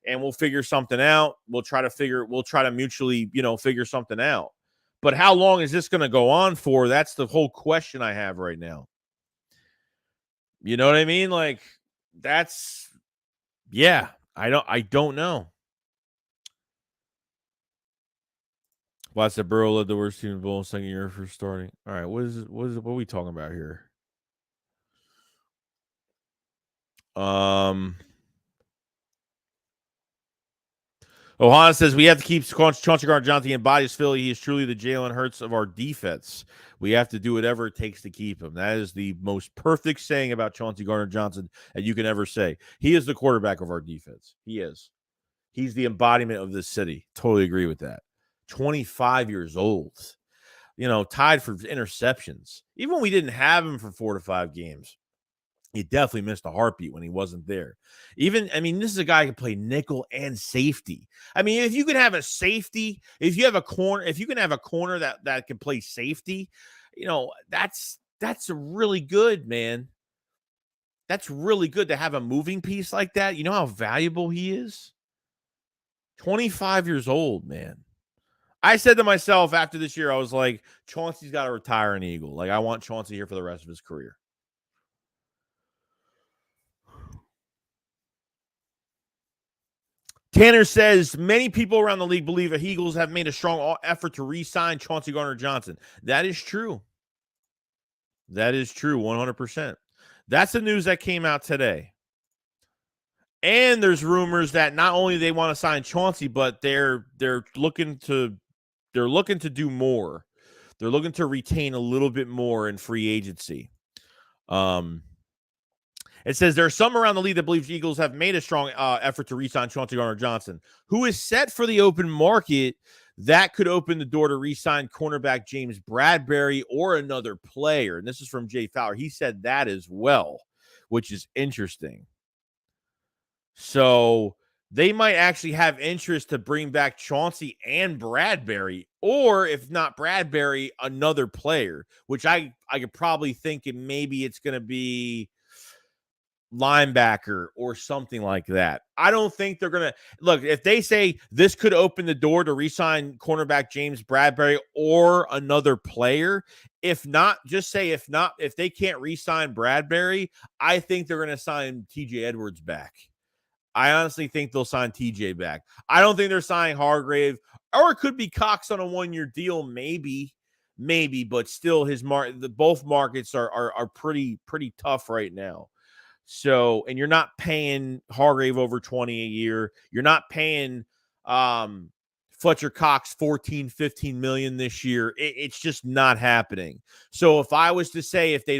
and we'll figure something out. We'll try to mutually, figure something out. But how long is this going to go on for? That's the whole question I have right now. You know what I mean? Like I don't know. Watch that Burrow led the worst team in the bowl second year for starting. All right, what are we talking about here? Ohana says we have to keep Chauncey Garner-Johnson in bodies Philly. He is truly the Jalen Hurts of our defense. We have to do whatever it takes to keep him. That is the most perfect saying about Chauncey Garner-Johnson that you can ever say. He is the quarterback of our defense. He is. He's the embodiment of this city. Totally agree with that. 25 years old. Tied for interceptions. Even when we didn't have him for 4 to 5 games. He definitely missed a heartbeat when he wasn't there. This is a guy who can play nickel and safety. I mean, if you can have a safety, if you can have a corner that can play safety, that's really good, man. That's really good to have a moving piece like that. You know how valuable he is? 25 years old, man. I said to myself after this year, I was like, Chauncey's got to retire an Eagle. Like, I want Chauncey here for the rest of his career. Tanner says, many people around the league believe the Eagles have made a strong effort to re-sign Chauncey Garner-Johnson. That is true. That is true, 100%. That's the news that came out today. And there's rumors that not only they want to sign Chauncey, but they're looking to do more. They're looking to retain a little bit more in free agency. It says there are some around the league that believe the Eagles have made a strong effort to re-sign Chauncey Garner-Johnson, who is set for the open market. That could open the door to re-sign cornerback James Bradberry or another player. And this is from Jay Fowler. He said that as well, which is interesting. So they might actually have interest to bring back Chauncey and Bradberry, or if not Bradberry, another player, which I could probably think maybe it's going to be linebacker or something like that. I don't think they're going to look. If they say this could open the door to re-sign cornerback James Bradberry or another player, if they can't re-sign Bradberry, I think they're going to sign TJ Edwards back. I honestly think they'll sign TJ back. I don't think they're signing Hargrave, or it could be Cox on a 1-year deal, maybe, but still both markets are pretty tough right now. So, and you're not paying Hargrave over 20 a year. You're not paying Fletcher Cox 14, 15 million this year. It's just not happening. So if I was to say, if they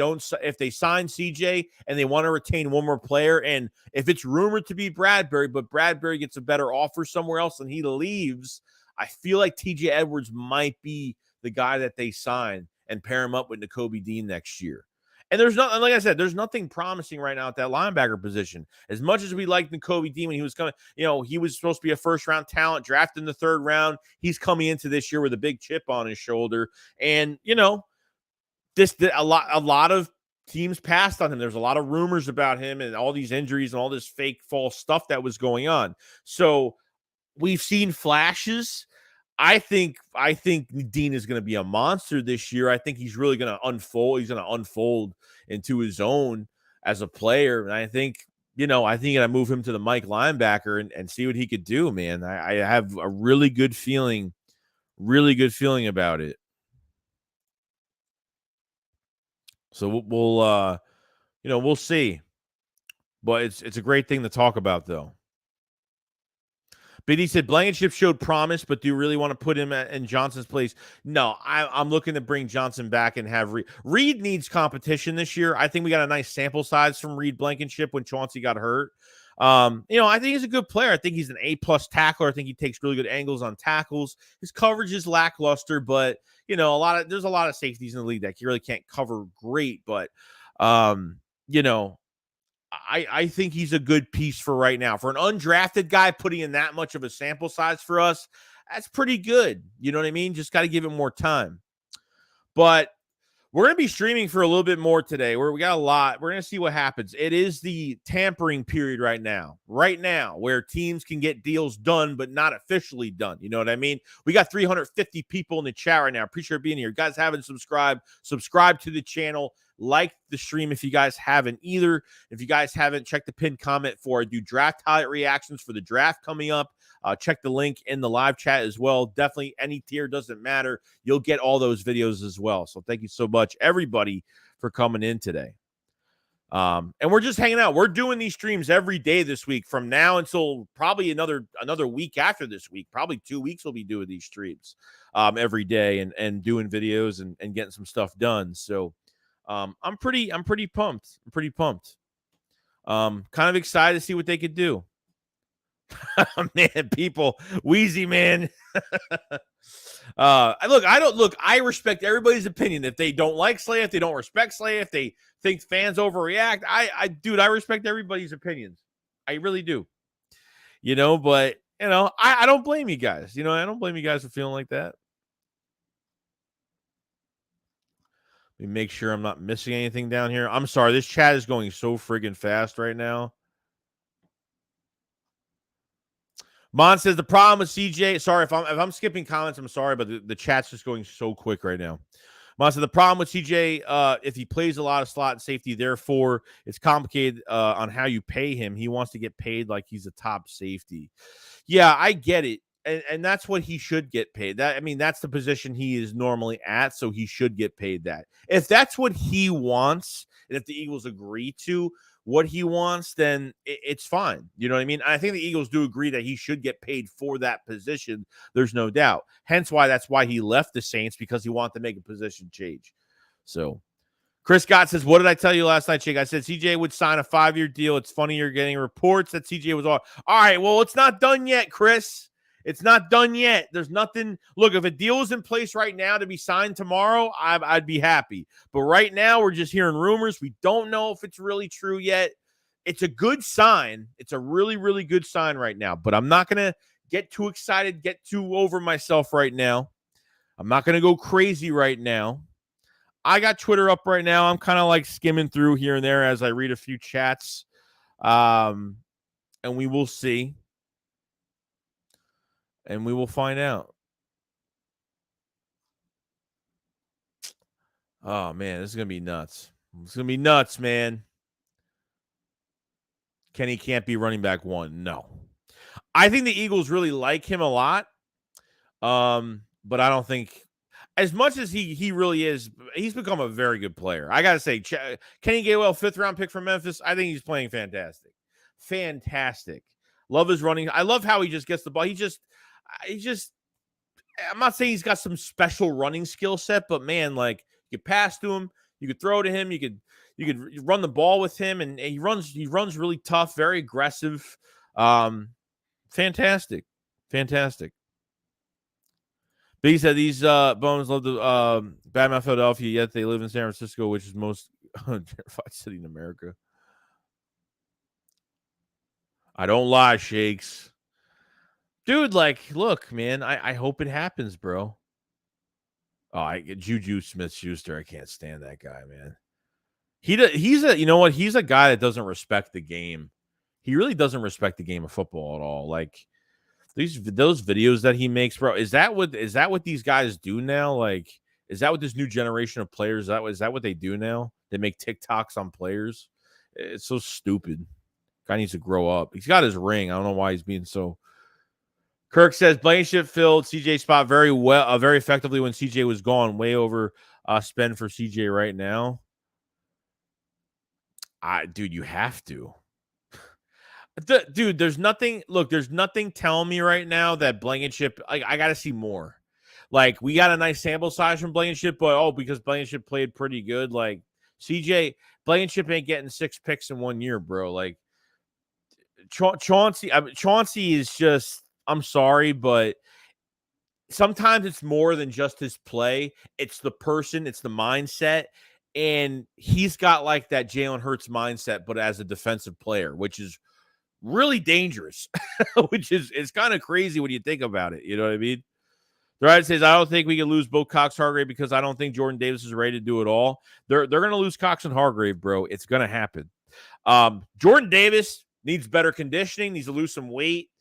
sign CJ and they want to retain one more player, and if it's rumored to be Bradberry, but Bradberry gets a better offer somewhere else and he leaves, I feel like TJ Edwards might be the guy that they sign and pair him up with Nakobe Dean next year. And like I said, there's nothing promising right now at that linebacker position. As much as we liked Nakobe Dean when he was coming, he was supposed to be a first-round talent, drafted in the 3rd round. He's coming into this year with a big chip on his shoulder. And, a lot of teams passed on him. There's a lot of rumors about him and all these injuries and all this fake false stuff that was going on. So we've seen flashes. I think Dean is going to be a monster this year. I think he's really going to unfold. He's going to unfold into his own as a player. And I think I move him to the Mike linebacker and see what he could do, man. I have a really good feeling about it. So we'll see. But it's a great thing to talk about, though. But he said Blankenship showed promise, but do you really want to put him in Johnson's place? No, I'm looking to bring Johnson back and have Reed. Reed needs competition this year. I think we got a nice sample size from Reed Blankenship when Chauncey got hurt. I think he's a good player. I think he's an A-plus tackler. I think he takes really good angles on tackles. His coverage is lackluster, but there's a lot of safeties in the league that he really can't cover great. But I think he's a good piece for right now. For an undrafted guy putting in that much of a sample size for us, that's pretty good. You know what I mean? Just got to give him more time. But we're going to be streaming for a little bit more today. We got a lot. We're going to see what happens. It is the tampering period right now, where teams can get deals done, but not officially done. You know what I mean? We got 350 people in the chat right now. Appreciate being here. Guys, haven't subscribed to the channel. Like the stream if you guys haven't either. If you guys haven't, check the pinned comment for I do draft highlight reactions for the draft coming up. Check the link in the live chat as well. Definitely any tier, doesn't matter. You'll get all those videos as well. So thank you so much, everybody, for coming in today. And we're just hanging out. We're doing these streams every day this week from now until probably another week after this week. Probably 2 weeks we'll be doing these streams every day and doing videos and getting some stuff done. So I'm pretty pumped. Kind of excited to see what they could do. Man, people, Wheezy, man. I respect everybody's opinion. If they don't like Slay, if they don't respect Slay, if they think fans overreact, I respect everybody's opinions. I really do. But I don't blame you guys. I don't blame you guys for feeling like that. Let me make sure I'm not missing anything down here. I'm sorry. This chat is going so friggin' fast right now. Mon says the problem with CJ. Sorry if I'm skipping comments. I'm sorry, but the chat's just going so quick right now. Mon said the problem with CJ, if he plays a lot of slot and safety, therefore it's complicated on how you pay him. He wants to get paid like he's a top safety. Yeah, I get it. And that's what he should get paid. That's the position he is normally at, so he should get paid that. If that's what he wants, and if the Eagles agree to what he wants, then it's fine. You know what I mean? I think the Eagles do agree that he should get paid for that position. There's no doubt. Hence that's why he left the Saints, because he wanted to make a position change. So Chris Scott says, what did I tell you last night, Jake? I said CJ would sign a 5-year deal. It's funny you're getting reports that CJ was all right. Well, it's not done yet, Chris. It's not done yet. There's nothing. Look, if a deal is in place right now to be signed tomorrow, I'd be happy. But right now, we're just hearing rumors. We don't know if it's really true yet. It's a good sign. It's a really, really good sign right now. But I'm not going to get too excited, get too over myself right now. I'm not going to go crazy right now. I got Twitter up right now. I'm kind of like skimming through here and there as I read a few chats. And we will see. And we will find out. Oh, man, this is going to be nuts. It's going to be nuts, man. Kenny can't be running back 1. No. I think the Eagles really like him a lot. But I don't think, as much as he really is, he's become a very good player. I got to say, Kenny Gainwell, 5th-round pick from Memphis, I think he's playing fantastic. Fantastic. Love his running. I love how he just gets the ball. I'm not saying he's got some special running skill set, but man, like, you could pass to him, you could throw to him, you could run the ball with him, and he runs really tough, very aggressive. Fantastic. But he said these bones love the badmouth Philadelphia, yet they live in San Francisco, which is most gentrified city in America. I don't lie, Shakes. Dude, like, look, man, I hope it happens, bro. Oh, Juju Smith-Schuster, I can't stand that guy, man. He's a guy that doesn't respect the game. He really doesn't respect the game of football at all. Like, those videos that he makes, bro, is that what these guys do now? Like, is that what this new generation of players, is that what they do now? They make TikToks on players? It's so stupid. Guy needs to grow up. He's got his ring. I don't know why he's being so. Kirk says Blankenship filled CJ spot very well, very effectively when CJ was gone. Way over spend for CJ right now. Dude, you have to. Dude, there's nothing. Look, there's nothing telling me right now that Blankenship. I got to see more. Like, we got a nice sample size from Blankenship, but because Blankenship played pretty good, like CJ Blankenship ain't getting 6 picks in 1 year, bro. Like, Chauncey is just, I'm sorry, but sometimes it's more than just his play. It's the person, it's the mindset. And he's got like that Jalen Hurts mindset, but as a defensive player, which is really dangerous, which is it's kind of crazy when you think about it. You know what I mean? The writer says, I don't think we can lose both Cox Hargrave because I don't think Jordan Davis is ready to do it all. They're going to lose Cox and Hargrave, bro. It's going to happen. Jordan Davis needs better conditioning, needs to lose some weight.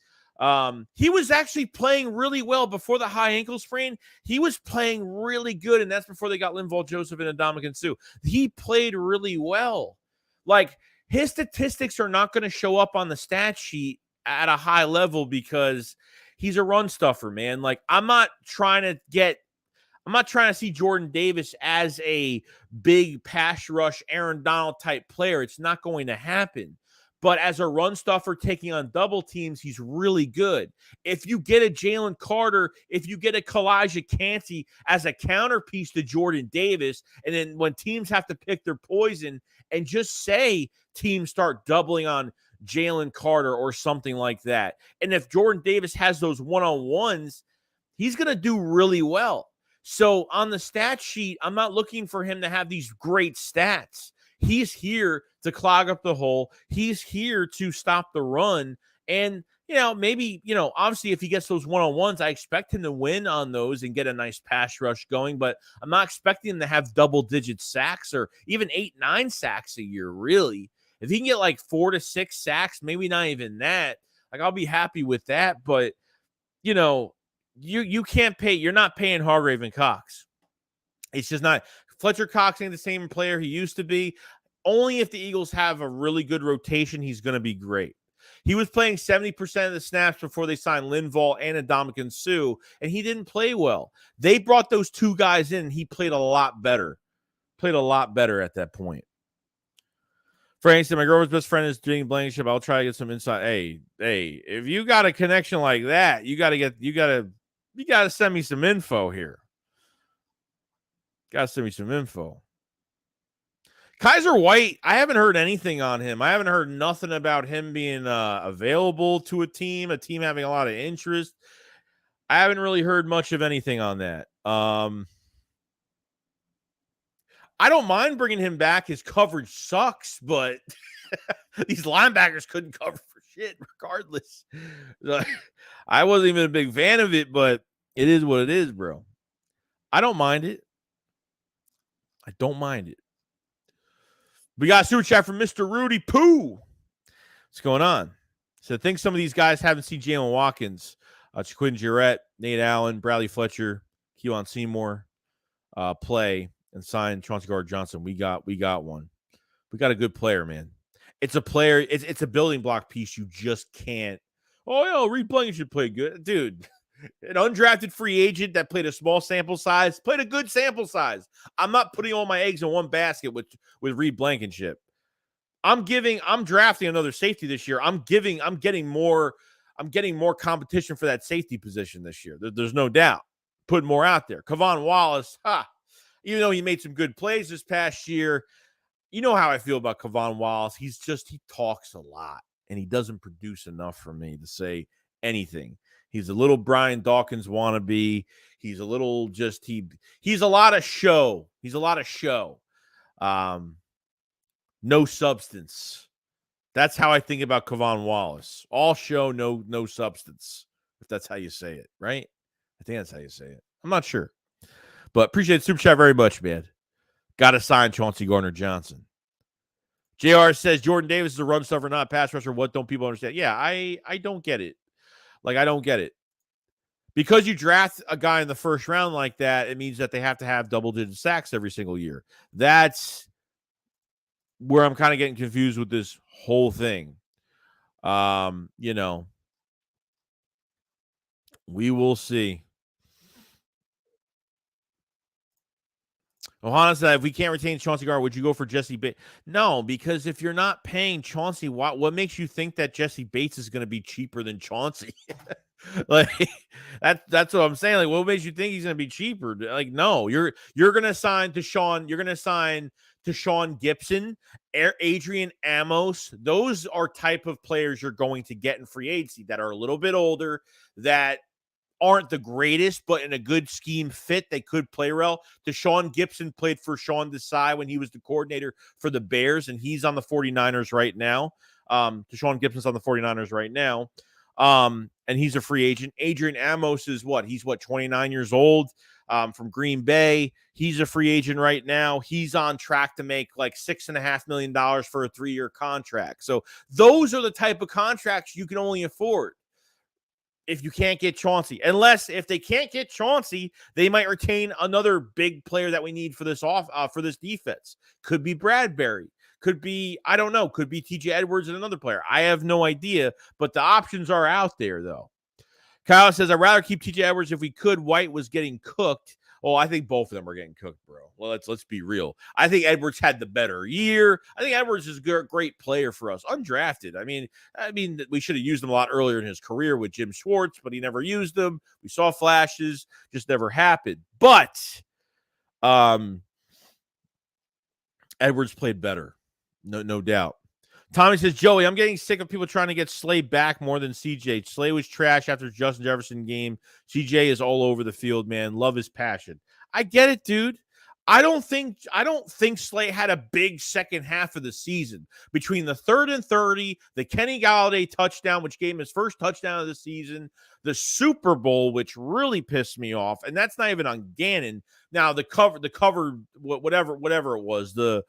He was actually playing really well before the high ankle sprain. He was playing really good, and that's before they got Linval Joseph and Ndamukong Suh. He played really well. Like, his statistics are not going to show up on the stat sheet at a high level because he's a run stuffer, man. Like, I'm not trying to see Jordan Davis as a big pass rush, Aaron Donald type player. It's not going to happen. But as a run stuffer taking on double teams, he's really good. If you get a Jalen Carter, if you get a Kalijah Kancey as a counterpiece to Jordan Davis, and then when teams have to pick their poison and just say teams start doubling on Jalen Carter or something like that. And if Jordan Davis has those one-on-ones, he's going to do really well. So on the stat sheet, I'm not looking for him to have these great stats. He's here to clog up the hole. He's here to stop the run. And, maybe, obviously if he gets those one-on-ones, I expect him to win on those and get a nice pass rush going. But I'm not expecting him to have double-digit sacks or even 8-9 sacks a year, really. If he can get like 4 to 6 sacks, maybe not even that, like I'll be happy with that. But, you can't pay. You're not paying Hargrave and Cox. It's just not. Fletcher Cox ain't the same player he used to be. Only if the Eagles have a really good rotation, he's going to be great. He was playing 70% of the snaps before they signed Linval and Ndamukong Suh, and he didn't play well. They brought those two guys in, and he played a lot better. Played a lot better at that point. Frank said, my girlfriend's best friend is doing Blankenship. I'll try to get some insight. Hey, if you got a connection like that, you got to send me some info here. Got to send me some info. Kaiser White, I haven't heard anything on him. I haven't heard nothing about him being available to a team having a lot of interest. I haven't really heard much of anything on that. I don't mind bringing him back. His coverage sucks, but these linebackers couldn't cover for shit regardless. I wasn't even a big fan of it, but it is what it is, bro. I don't mind it. I don't mind it. We got a super chat from Mr. Rudy Poo. What's going on? So I think some of these guys haven't seen Jalen Watkins, Jaquin Jarrett, Nate Allen, Bradley Fletcher, Keelan Seymour play and sign Chauncey Garner-Johnson. We got one. We got a good player, man. It's a player. It's a building block piece. You just can't. Oh, Reed Blankenship played good. Dude, an undrafted free agent that played a small sample size, played a good sample size. I'm not putting all my eggs in one basket with Reed Blankenship. I'm drafting another safety this year. I'm getting more competition for that safety position this year. There's no doubt. Putting more out there. Kavon Wallace, even though he made some good plays this past year, you know how I feel about Kavon Wallace. He talks a lot, and he doesn't produce enough for me to say anything. He's a little Brian Dawkins wannabe. He's a little he's a lot of show. He's a lot of show. No substance. That's how I think about Kavon Wallace. All show, no substance, if that's how you say it, right? I think that's how you say it. I'm not sure. But appreciate the super chat very much, man. Got to sign Chauncey Garner-Johnson. JR says Jordan Davis is a run stuffer, not a pass rusher. What don't people understand? Yeah, I don't get it. Like, I don't get it. Because you draft a guy in the first round like that, it means that they have to have double-digit sacks every single year. That's where I'm kind of getting confused with this whole thing. We will see. Ohana said, if we can't retain Chauncey Garner, would you go for Jesse Bates? No, because if you're not paying Chauncey, what makes you think that Jesse Bates is going to be cheaper than Chauncey? Like, that's what I'm saying. Like, what makes you think he's going to be cheaper? Like, no, you're going to sign Deshaun. You're going to sign Deshaun Gibson, Adrian Amos. Those are type of players you're going to get in free agency that are a little bit older, that aren't the greatest, but in a good scheme fit, they could play well. Deshaun Gibson played for Sean Desai when he was the coordinator for the Bears, and he's on the 49ers right now. Deshaun Gibson's on the 49ers right now. And he's a free agent. Adrian Amos is what? He's 29 years old, from Green Bay. He's a free agent right now. He's on track to make like $6.5 million for a 3-year contract. So those are the type of contracts you can only afford if you can't get Chauncey. Unless if they can't get Chauncey, they might retain another big player that we need for this for this defense. Could be Bradbury. Could be, I don't know, could be TJ Edwards and another player. I have no idea, but the options are out there, though. Kyle says, I'd rather keep TJ Edwards if we could. White was getting cooked. Oh, I think both of them are getting cooked, bro. Well, let's be real. I think Edwards had the better year. I think Edwards is a great player for us. Undrafted. I mean, we should have used him a lot earlier in his career with Jim Schwartz, but he never used them. We saw flashes, just never happened. But Edwards played better. No doubt. Tommy says, Joey, I'm getting sick of people trying to get Slay back more than CJ. Slay was trash after Justin Jefferson game. CJ is all over the field, man. Love his passion. I get it, dude. I don't think Slay had a big second half of the season. Between the 3rd and 30, the Kenny Golladay touchdown, which gave him his first touchdown of the season, the Super Bowl, which really pissed me off, and that's not even on Gannon. Now the cover, whatever it was, the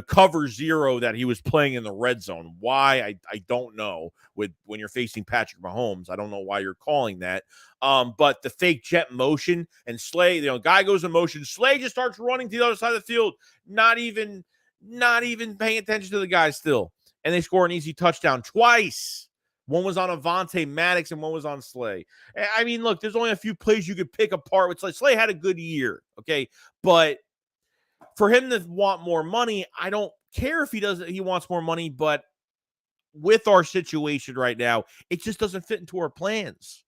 cover 0 that he was playing in the red zone. Why I don't know. When you're facing Patrick Mahomes, I don't know why you're calling that. But the fake jet motion and Slay, guy goes in motion. Slay just starts running to the other side of the field, not even paying attention to the guy still, and they score an easy touchdown twice. One was on Avonte Maddox and one was on Slay. I mean, look, there's only a few plays you could pick apart with Slay. Slay had a good year, okay? But for him to want more money, I don't care if he wants more money, but with our situation right now, it just doesn't fit into our plans.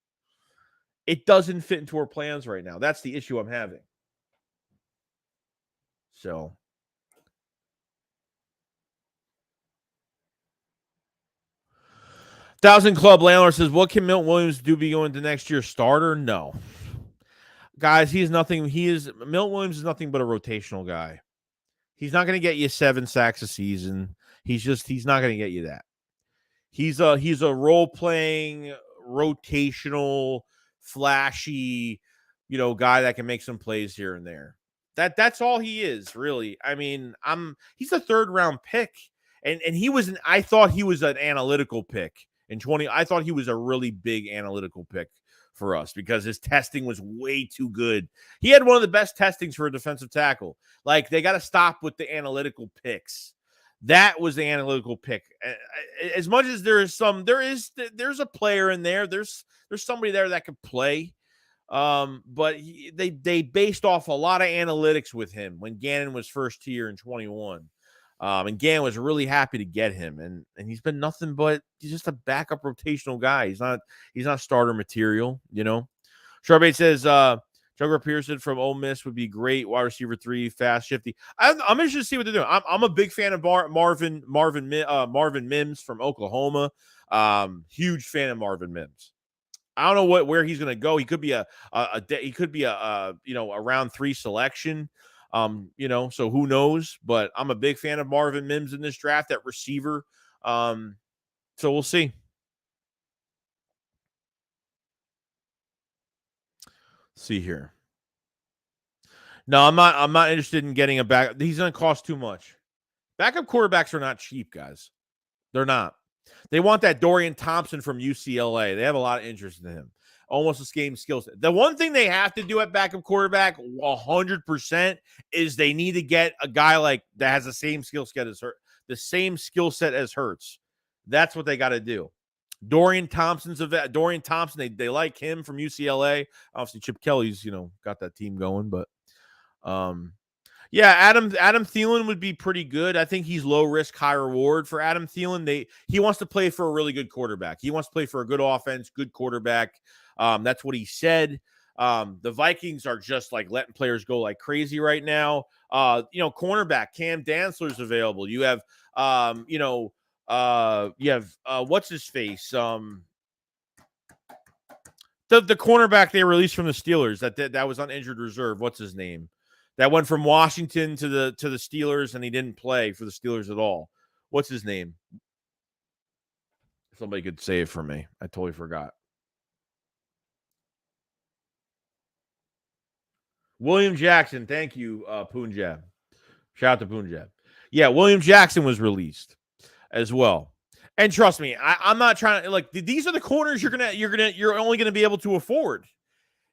It doesn't fit into our plans right now. That's the issue I'm having. So... Thousand Club Landlord says, what can Milton Williams do be going to next year's starter? No. Guys, Milton Williams is nothing but a rotational guy. He's not going to get you 7 sacks a season. He's not going to get you that. He's a role-playing, rotational, flashy, guy that can make some plays here and there. That's all he is, really. I mean, he's a 3rd-round pick, and I thought he was an analytical pick. I thought he was a really big analytical pick for us because his testing was way too good. He had one of the best testings for a defensive tackle. Like, they got to stop with the analytical picks. That was the analytical pick. As much as there's a player in there. There's somebody there that can play. But they based off a lot of analytics with him when Gannon was first here in 21. And Gannon was really happy to get him, and he's been nothing but he's just a backup rotational guy. He's not starter material, Charbait says Jugger Pearson from Ole Miss would be great. Wide receiver 3, fast, shifty. I'm interested to see what they're doing. I'm a big fan of Marvin Mims from Oklahoma. Huge fan of Marvin Mims. I don't know where he's going to go. He could be a round 3 selection. So who knows? But I'm a big fan of Marvin Mims in this draft at receiver. So we'll see. See here. No, I'm not interested in getting a back. He's going to cost too much. Backup quarterbacks are not cheap, guys. They're not. They want that Dorian Thompson from UCLA. They have a lot of interest in him. Almost the same skill set. The one thing they have to do at backup quarterback 100% is they need to get a guy like that has the same skill set as Hurts. That's what they got to do. Dorian Thompson, they like him from UCLA. Obviously, Chip Kelly's, got that team going, but yeah, Adam Thielen would be pretty good. I think he's low risk, high reward for Adam Thielen. He wants to play for a really good quarterback. He wants to play for a good offense, good quarterback. That's what he said. The Vikings are just like letting players go like crazy right now. Cornerback Cam Dantzler's available. You have, what's his face? The cornerback they released from the Steelers that was on injured reserve. What's his name? That went from Washington to the Steelers, and he didn't play for the Steelers at all. What's his name? Somebody could say it for me. I totally forgot. William Jackson. Thank you, Punjab. Shout out to Punjab. Yeah, William Jackson was released as well. And trust me, I'm not trying to like these are the corners you're only gonna be able to afford.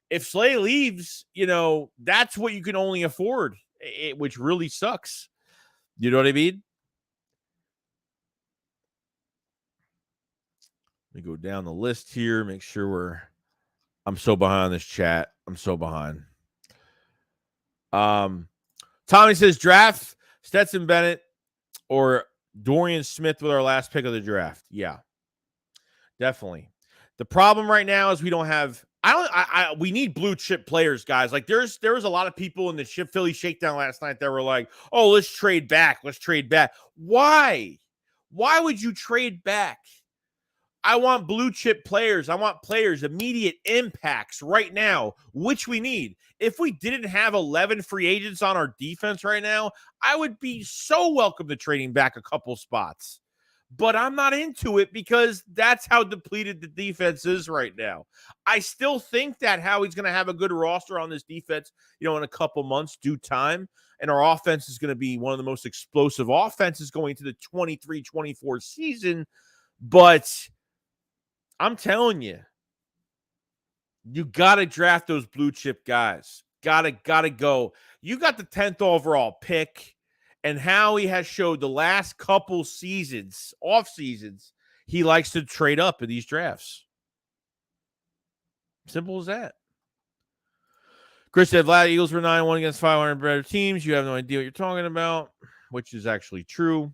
If Slay leaves, that's what you can only afford, which really sucks. You know what I mean? Let me go down the list here, make sure I'm so behind this chat. I'm so behind. Tommy says draft Stetson Bennett or Dorian Smith with our last pick of the draft. Yeah, definitely. The problem right now is we don't have. We need blue chip players, guys. Like there was a lot of people in the Philly Shakedown last night that were like, "Oh, let's trade back. Let's trade back." Why? Why would you trade back? I want blue chip players. I want players, immediate impacts right now, which we need. If we didn't have 11 free agents on our defense right now, I would be so welcome to trading back a couple spots. But I'm not into it because that's how depleted the defense is right now. I still think that Howie's going to have a good roster on this defense, in a couple months, due time. And our offense is going to be one of the most explosive offenses going to the 23-24 season. But I'm telling you, you got to draft those blue chip guys. Got to go. You got the 10th overall pick, and Howie has showed the last couple seasons, off seasons, he likes to trade up in these drafts. Simple as that. Chris said, Vlad, Eagles were 9-1 against 500 better teams. You have no idea what you're talking about, which is actually true.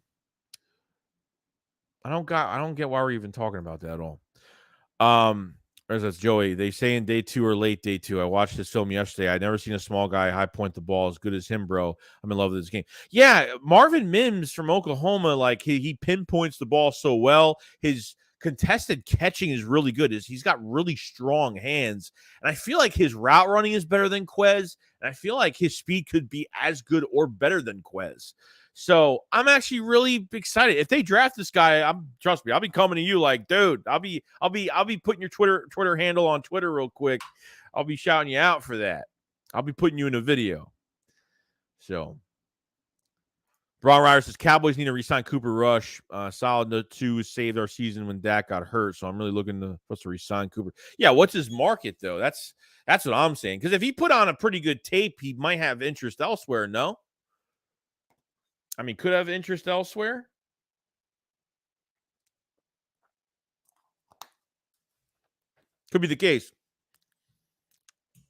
I don't get why we're even talking about that at all. That's Joey. They say in day 2 or late day 2. I watched this film yesterday. I'd never seen a small guy high point the ball as good as him, bro. I'm in love with this game. Yeah, Marvin Mims from Oklahoma, like he pinpoints the ball so well. His contested catching is really good. He's got really strong hands, and I feel like his route running is better than Quez, and I feel like his speed could be as good or better than Quez. So I'm actually really excited. If they draft this guy, trust me, I'll be coming to you like, dude, I'll be putting your Twitter handle on Twitter real quick. I'll be shouting you out for that. I'll be putting you in a video. So Braun Ryder says Cowboys need to re-sign Cooper Rush. Solid 2 saved our season when Dak got hurt. So I'm really looking to re-sign Cooper. Yeah, what's his market though? That's what I'm saying. Because if he put on a pretty good tape, he might have interest elsewhere. No. I mean, could have interest elsewhere. Could be the case.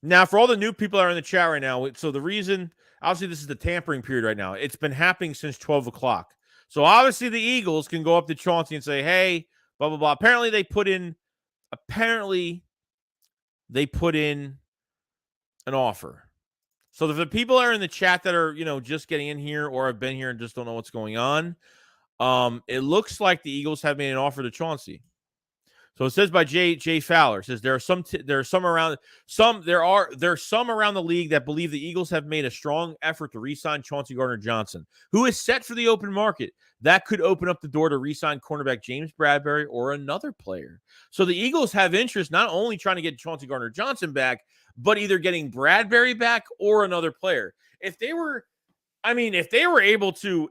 Now, for all the new people that are in the chat right now, so the reason, obviously, this is the tampering period right now. It's been happening since 12 o'clock. So, obviously, the Eagles can go up to Chauncey and say, hey, blah, blah, blah. Apparently, they put in an offer. So the people that are in the chat that are, just getting in here or have been here and just don't know what's going on, it looks like the Eagles have made an offer to Chauncey. So it says by Jay Fowler, it says there are some around the league that believe the Eagles have made a strong effort to re-sign Chauncey Garner-Johnson, who is set for the open market. That could open up the door to re-sign cornerback James Bradberry or another player. So the Eagles have interest not only trying to get Chauncey Garner-Johnson back, but either getting Bradberry back or another player. If they were able to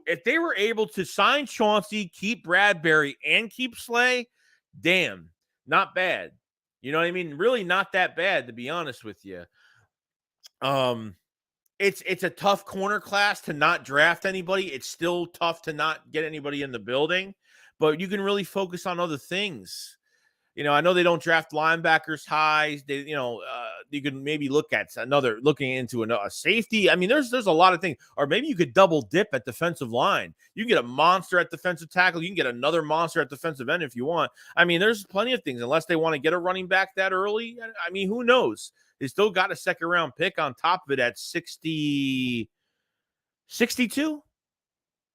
sign Chauncey, keep Bradberry, and keep Slay, damn, not bad. You know what I mean? Really not that bad, to be honest with you. It's a tough corner class to not draft anybody. It's still tough to not get anybody in the building, but you can really focus on other things. I know they don't draft linebackers high. maybe looking into a safety. I mean, there's a lot of things. Or maybe you could double dip at defensive line. You can get a monster at defensive tackle. You can get another monster at defensive end if you want. I mean, there's plenty of things, unless they want to get a running back that early. I mean, who knows? They still got a second round pick on top of it at 60, 62,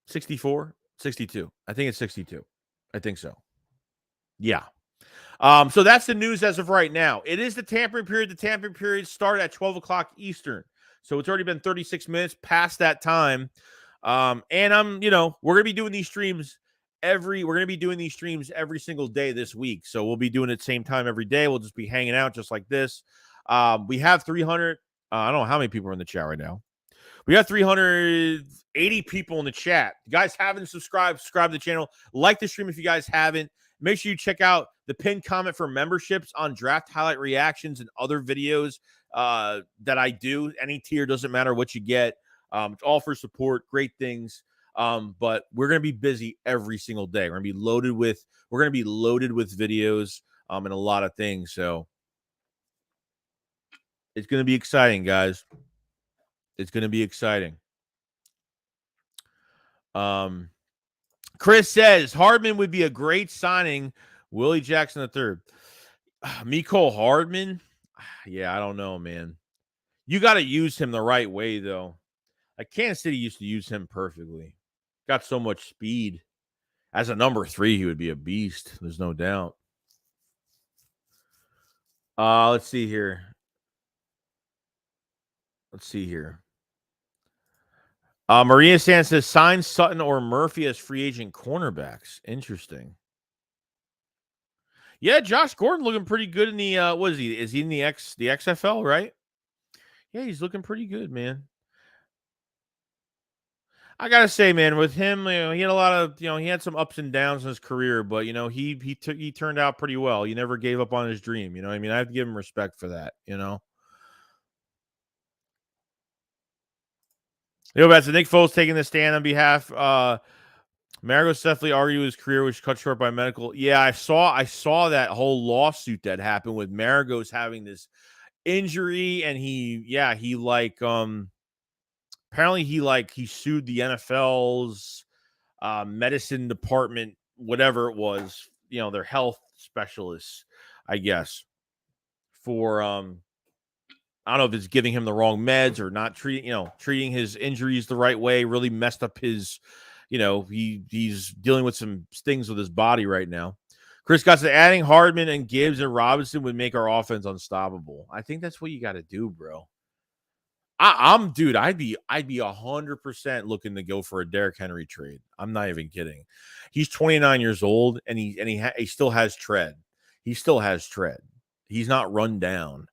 64, 62. I think it's 62. I think so. Yeah. So that's the news as of right now. It is the tampering period. The tampering period started at 12 o'clock Eastern. So it's already been 36 minutes past that time. And we're going to be doing these streams every single day this week. So we'll be doing it same time every day. We'll just be hanging out just like this. We have 300. I don't know how many people are in the chat right now. We got 380 people in the chat. If you guys haven't subscribe to the channel. Like the stream if you guys haven't. Make sure you check out the pinned comment for memberships on draft highlight reactions and other videos that I do. Any tier, doesn't matter what you get. It's all for support, great things. But we're going to be busy every single day. We're going to be loaded with videos and a lot of things. So it's going to be exciting, guys. It's going to be exciting. Chris says Hardman would be a great signing. Willie Jackson III. Mecole Hardman. Yeah, I don't know, man. You got to use him the right way, though. Like Kansas City used to use him perfectly. Got so much speed. As a number 3, he would be a beast. There's no doubt. Let's see here. Maria Sands says sign Sutton or Murphy as free agent cornerbacks. Interesting. Yeah, Josh Gordon looking pretty good in the what is he? Is he in the XFL, right? Yeah, he's looking pretty good, man. I gotta say, man, with him, he had a lot of, he had some ups and downs in his career, but he turned out pretty well. He never gave up on his dream. You know what I mean? I have to give him respect for that. That's Nick Foles taking the stand on behalf. Maragos definitely argued his career was cut short by medical. Yeah, I saw that whole lawsuit that happened with Maragos having this injury, and apparently he sued the NFL's medicine department, whatever it was, their health specialists, I guess, for I don't know if it's giving him the wrong meds or not treating his injuries the right way. Really messed up his, he's dealing with some things with his body right now. Chris got to adding Hardman and Gibbs and Robinson would make our offense unstoppable. I think that's what you got to do, bro. I'd be 100% looking to go for a Derrick Henry trade. I'm not even kidding. He's 29 years old and he still has tread. He's not run down.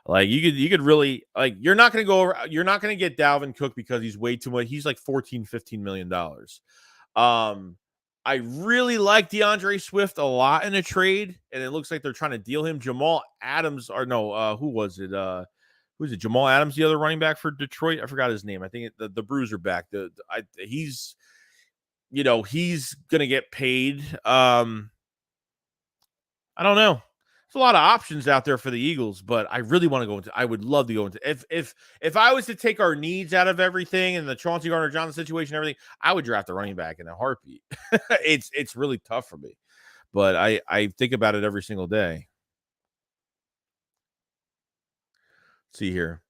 Like you could really, like, you're not going to get Dalvin Cook because he's way too much. He's like $14-15 million. I really like DeAndre Swift a lot in a trade, and it looks like they're trying to deal him. Jamal Adams, or no, who was it? Who's it? Jamal Adams, the other running back for Detroit. I forgot his name. I think the bruiser back. He's going to get paid. I don't know. There's a lot of options out there for the Eagles, but I really want to go into. I would love to go into. If I was to take our needs out of everything and the Chauncey Garner-Johnson situation, and everything, I would draft a running back in a heartbeat. It's really tough for me, but I think about it every single day. Let's see here.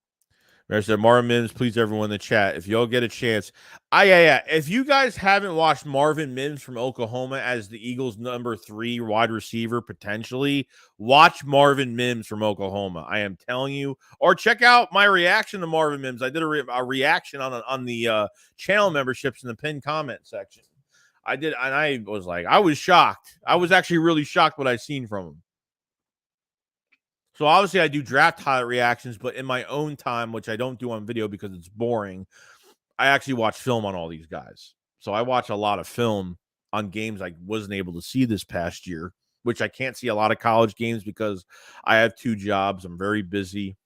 There's Marvin Mims, please everyone in the chat, if y'all get a chance. If you guys haven't watched Marvin Mims from Oklahoma as the Eagles' number 3 wide receiver, potentially, watch Marvin Mims from Oklahoma. I am telling you. Or check out my reaction to Marvin Mims. I did a reaction on the channel memberships in the pinned comment section. I did, and I was shocked. I was actually really shocked what I seen from him. So obviously I do draft highlight reactions, but in my own time, which I don't do on video because it's boring, I actually watch film on all these guys. So I watch a lot of film on games I wasn't able to see this past year, which I can't see a lot of college games because I have 2 jobs. I'm very busy,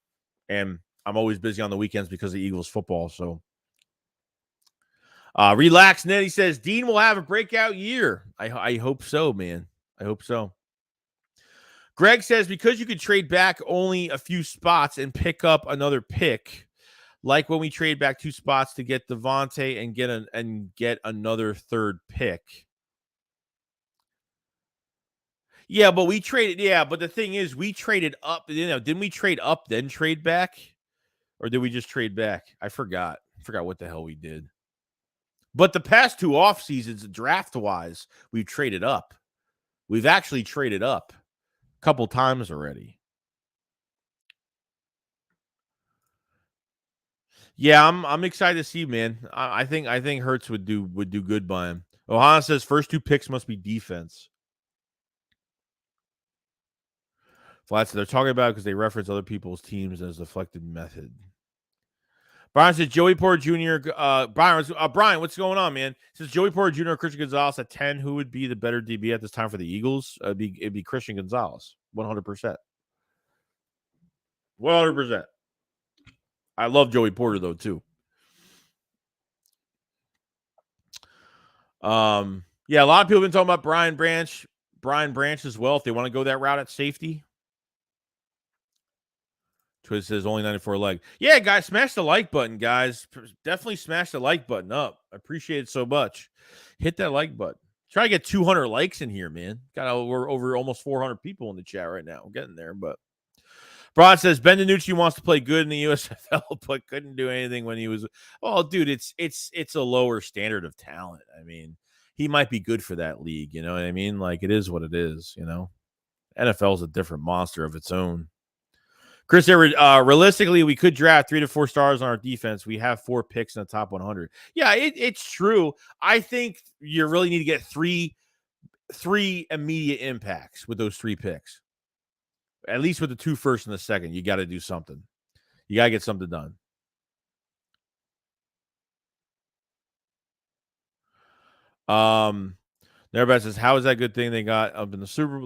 and I'm always busy on the weekends because of Eagles football. So relax, Ned. He says Dean will have a breakout year. I hope so, man. I hope so. Greg says, because you could trade back only a few spots and pick up another pick, like when we trade back 2 spots to get Devontae and get another third pick. Yeah, but we traded. Yeah, but the thing is, we traded up. Didn't we trade up then trade back, or did we just trade back? I forgot what the hell we did. But the past 2 off seasons, draft wise, we've traded up. We've actually traded up a couple times already. Yeah, I'm excited to see, man. I think Hurts would do good by him. Ohana says first 2 picks must be defense. Flats, they're talking about it because they reference other people's teams as deflected method. Brian says Joey Porter Jr. Brian, what's going on, man? Says Joey Porter Jr. or Christian Gonzalez at 10. Who would be the better DB at this time for the Eagles? It'd be Christian Gonzalez, 100%. 100%. I love Joey Porter though too. Yeah, a lot of people have been talking about Brian Branch as well. If they want to go that route at safety. Twiz says only 94 leg. Yeah, guys, smash the like button, guys. Definitely smash the like button up. I appreciate it so much. Hit that like button. Try to get 200 likes in here, man. We're over almost 400 people in the chat right now. We're getting there, but Broad says Ben DiNucci wants to play good in the USFL, but couldn't do anything when he was. Well, dude, it's a lower standard of talent. I mean, he might be good for that league. You know what I mean? Like, it is what it is. You know, NFL is a different monster of its own. Chris, realistically, we could draft 3 to 4 stars on our defense. We have 4 picks in the top 100. Yeah, it's true. I think you really need to get three immediate impacts with those 3 picks. At least with the 2 first and the second, you got to do something. You got to get something done. Everybody says, how is that a good thing they got up in the Super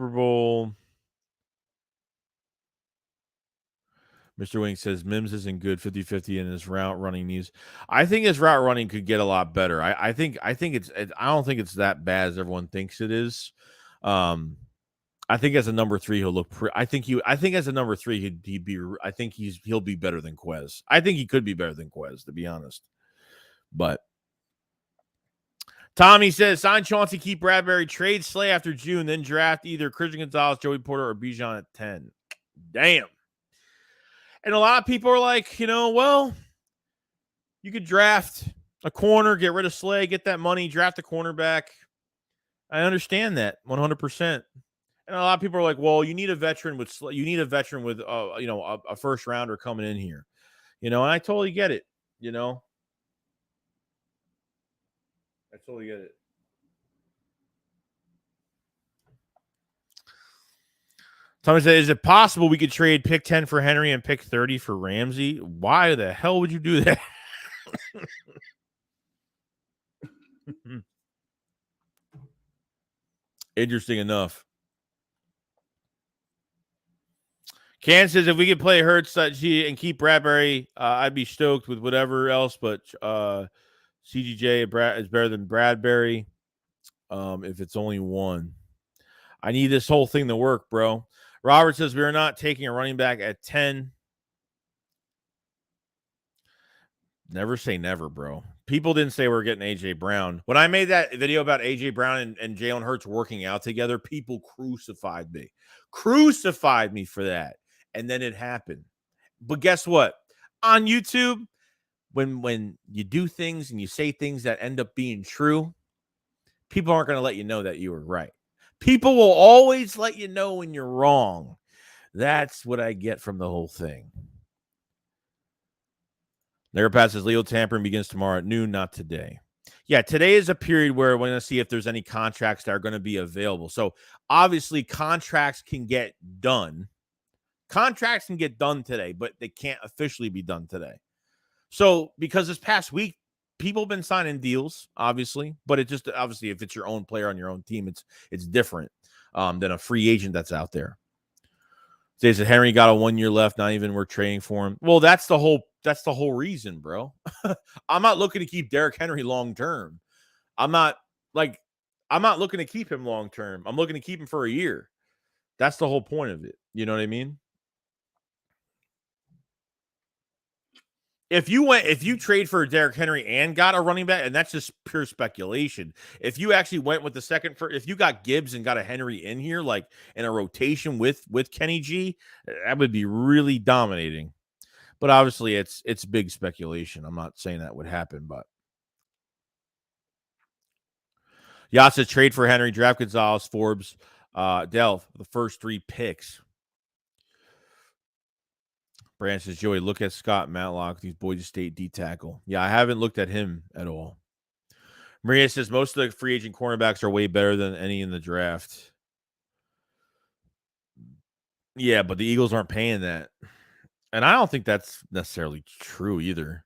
Bowl? Mr. Wing says Mims isn't good 50-50 in his route running needs. I think his route running could get a lot better. I don't think it's that bad as everyone thinks it is. I think as a number 3 he'll look I think as a number 3 he'll be better than Quez. I think he could be better than Quez, to be honest. But Tommy says sign Chauncey, keep Bradbury, trade Slay after June, then draft either Christian Gonzalez, Joey Porter, or Bijan at 10. Damn. And a lot of people are like, well, you could draft a corner, get rid of Slay, get that money, draft a cornerback. I understand that 100%. And a lot of people are like, well, you need a veteran with a first rounder coming in here. And I totally get it. I totally get it. Tommy said, is it possible we could trade pick 10 for Henry and pick 30 for Ramsey? Why the hell would you do that? Interesting enough. Ken says, if we could play Hurts and keep Bradbury, I'd be stoked with whatever else, but CGJ is better than Bradbury if it's only one. I need this whole thing to work, bro. Robert says, we are not taking a running back at 10. Never say never, bro. People didn't say we're getting A.J. Brown. When I made that video about A.J. Brown and Jalen Hurts working out together, people crucified me. Crucified me for that. And then it happened. But guess what? On YouTube, when you do things and you say things that end up being true, people aren't going to let you know that you were right. People will always let you know when you're wrong. That's what I get from the whole thing. Pat says legal tampering begins tomorrow at noon, not today. Yeah, today is a period where we're going to see if there's any contracts that are going to be available. So obviously contracts can get done. Contracts can get done today, but they can't officially be done today. So because this past week, people have been signing deals, obviously, but it just obviously if it's your own player on your own team, it's different than a free agent that's out there. They said Henry got a 1 year left, not even worth trading for him. Well, that's the whole reason, bro. I'm not looking to keep Derrick Henry long term. I'm not looking to keep him long term. I'm looking to keep him for a year. That's the whole point of it. You know what I mean? If you trade for Derrick Henry and got a running back, and that's just pure speculation. If you actually went with the second if you got Gibbs and got a Henry in here, like in a rotation with Kenny G, that would be really dominating. But obviously, it's big speculation. I'm not saying that would happen, but Yacht says trade for Henry, draft Gonzalez, Forbes, Dell, the first 3 picks. Brand says, Joey, look at Scott Matlock, these Boise State D tackle. Yeah, I haven't looked at him at all. Maria says most of the free agent cornerbacks are way better than any in the draft. Yeah, but the Eagles aren't paying that. And I don't think that's necessarily true either.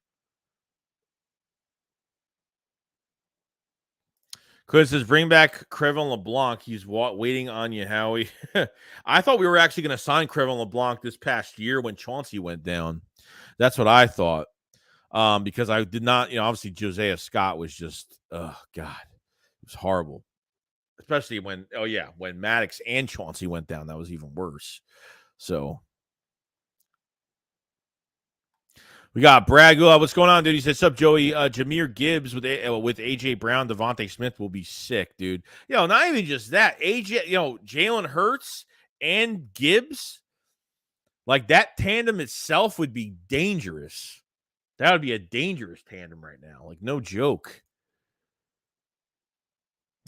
Chris says, bring back Crevin LeBlanc. He's waiting on you, Howie. I thought we were actually going to sign Crevin LeBlanc this past year when Chauncey went down. That's what I thought. Because I did not, obviously Josiah Scott was just, oh, God, it was horrible. Especially when Maddox and Chauncey went down. That was even worse. So we got Brad. What's going on, dude? He said, "Sup, Joey? Jahmyr Gibbs with AJ Brown, Devontae Smith will be sick, dude. Not even just that. Jalen Hurts and Gibbs, like that tandem itself would be dangerous. That would be a dangerous tandem right now. Like no joke.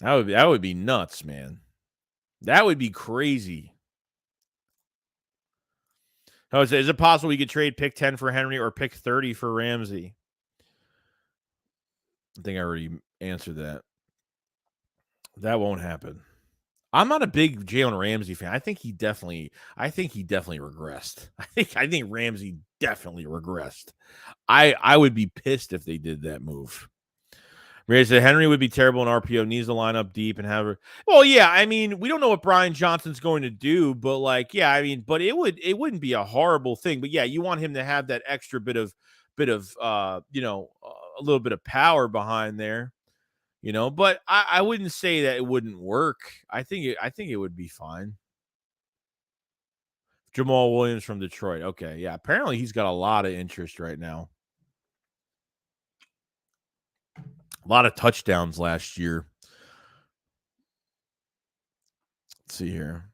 That would be nuts, man. That would be crazy." Is it possible we could trade pick 10 for Henry or pick 30 for Ramsey? I think I already answered that. That won't happen. I'm not a big Jalen Ramsey fan. I think he definitely regressed. I think Ramsey definitely regressed. I would be pissed if they did that move. Ray said Henry would be terrible in RPO, needs to line up deep and have her. Well, yeah, I mean, we don't know what Brian Johnson's going to do, but but it wouldn't be a horrible thing. But yeah, you want him to have that extra bit of a little bit of power behind there, but I wouldn't say that it wouldn't work. I think it would be fine. Jamal Williams from Detroit. Okay, yeah. Apparently he's got a lot of interest right now. A lot of touchdowns last year. Let's see here.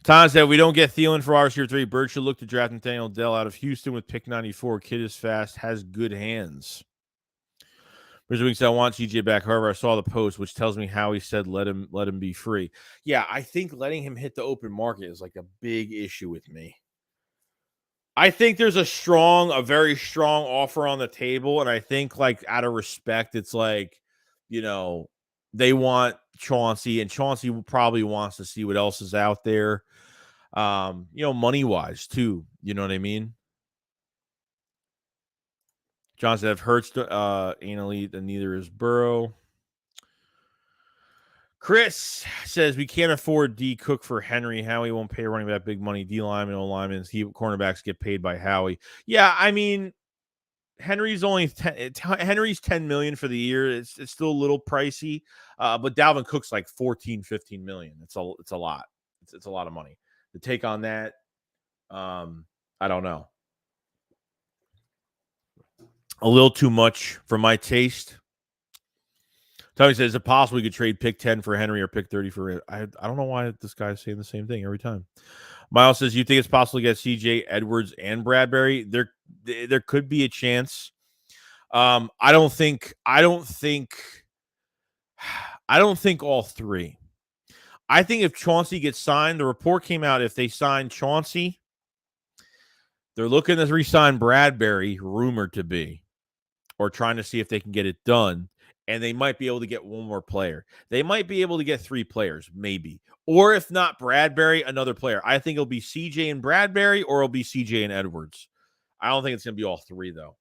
Tom said we don't get Thielen for RC 3. Bird should look to draft Nathaniel Dell out of Houston with pick 94. Kid is fast, has good hands. Mr. Wing said I want CJ back. However, I saw the post, which tells me how he said let him be free. Yeah, I think letting him hit the open market is like a big issue with me. I think there's a very strong offer on the table, and I think like out of respect, it's like, they want Chauncey, and Chauncey probably wants to see what else is out there. Money wise too. You know what I mean? John said, "I've Hurts ain't elite, and neither is Burrow." Chris says we can't afford D Cook for Henry. Howie won't pay running back big money. D lineman, O linemen, cornerbacks get paid by Howie. Yeah, I mean, Henry's only Henry's $10 million for the year. It's still a little pricey, but Dalvin Cook's like 14, 15 million. It's a lot. It's a lot of money to take on that. I don't know. A little too much for my taste. Tommy says, is it possible we could trade pick 10 for Henry or pick 30 for I don't know why this guy's saying the same thing every time. Miles says, you think it's possible to get CJ, Edwards, and Bradbury? There could be a chance. I don't think all three. I think if Chauncey gets signed, the report came out, if they sign Chauncey, they're looking to re-sign Bradbury, rumored to be, or trying to see if they can get it done. And they might be able to get one more player. They might be able to get 3 players, maybe. Or if not Bradbury, another player. I think it'll be CJ and Bradbury, or it'll be CJ and Edwards. I don't think it's going to be all 3, though.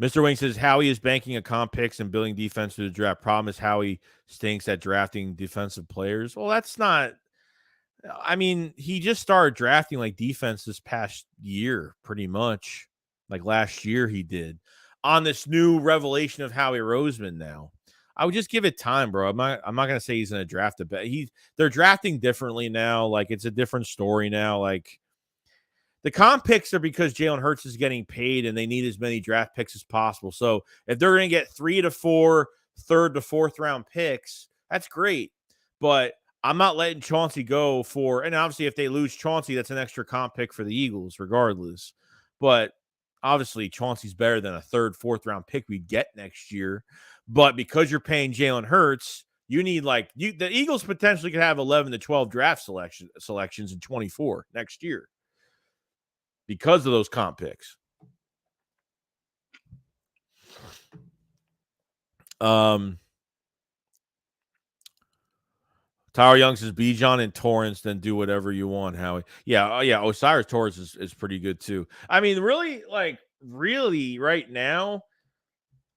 Mr. Wing says Howie is banking on comp picks and building defense through the draft. Problem is Howie stinks at drafting defensive players. Well, that's not... I mean, he just started drafting like defense this past year, pretty much. Like last year he did. On this new revelation of Howie Roseman now. I would just give it time, bro. I'm not gonna say he's gonna draft a bet. They're drafting differently now. Like it's a different story now. Like the comp picks are because Jalen Hurts is getting paid and they need as many draft picks as possible. So if they're gonna get 3 to 4 third to fourth round picks, that's great. But I'm not letting Chauncey go for, and obviously if they lose Chauncey, that's an extra comp pick for the Eagles, regardless. But obviously Chauncey's better than a third, fourth round pick we get next year. But because you're paying Jalen Hurts, you need the Eagles potentially could have 11 to 12 draft selections in 24 next year because of those comp picks. Tyler Young says Bijan and Torrance, then do whatever you want, Howie. Yeah. Osiris Torrance is pretty good too. I mean, really right now,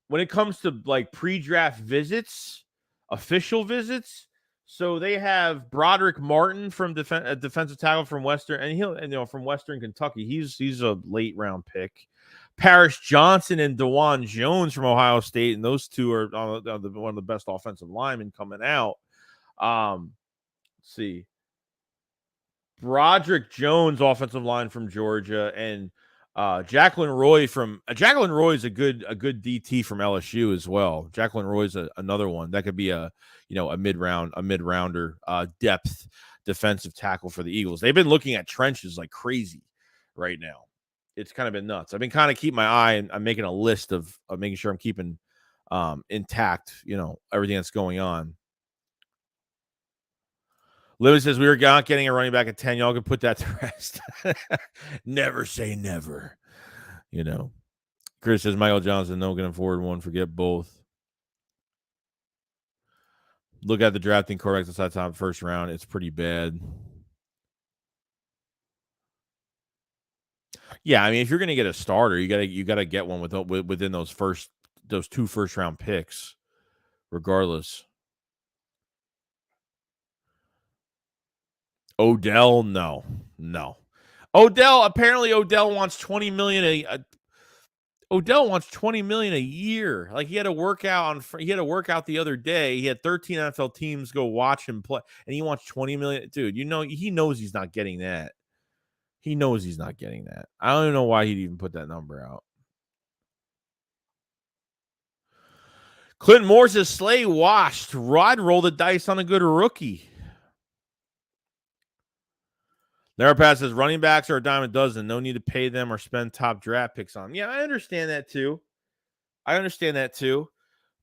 when it comes to like pre-draft visits, official visits, so they have Broderick Martin from defensive tackle from from Western Kentucky. He's a late round pick. Paris Johnson and DeJuan Jones from Ohio State, and those two are one of the best offensive linemen coming out. Let's see. Broderick Jones, offensive line from Georgia, and Jacqueline Roy is a good DT from LSU as well. Jacqueline Roy's another one that could be a mid-rounder depth defensive tackle for the Eagles. They've been looking at trenches like crazy right now. It's kind of been nuts. I've been kind of keeping my eye, and I'm making a list of making sure I'm keeping intact, everything that's going on. Lily says we were not getting a running back at 10. Y'all can put that to rest. Never say never. Chris says Michael Johnson, no, can afford one. Forget both. Look at the drafting correct inside top first round. It's pretty bad. Yeah, I mean, if you're going to get a starter, you gotta get one within those two first round picks, regardless. Odell, no. Odell wants $20 million. Odell wants $20 million a year. Like he had a workout the other day. He had 13 NFL teams go watch him play, and he wants $20 million. Dude, he knows he's not getting that. He knows he's not getting that. I don't even know why he'd even put that number out. Clinton Moore says Slay washed. Rod rolled the dice on a good rookie. Narapaz says running backs are a dime a dozen. No need to pay them or spend top draft picks on them. Yeah, I understand that too.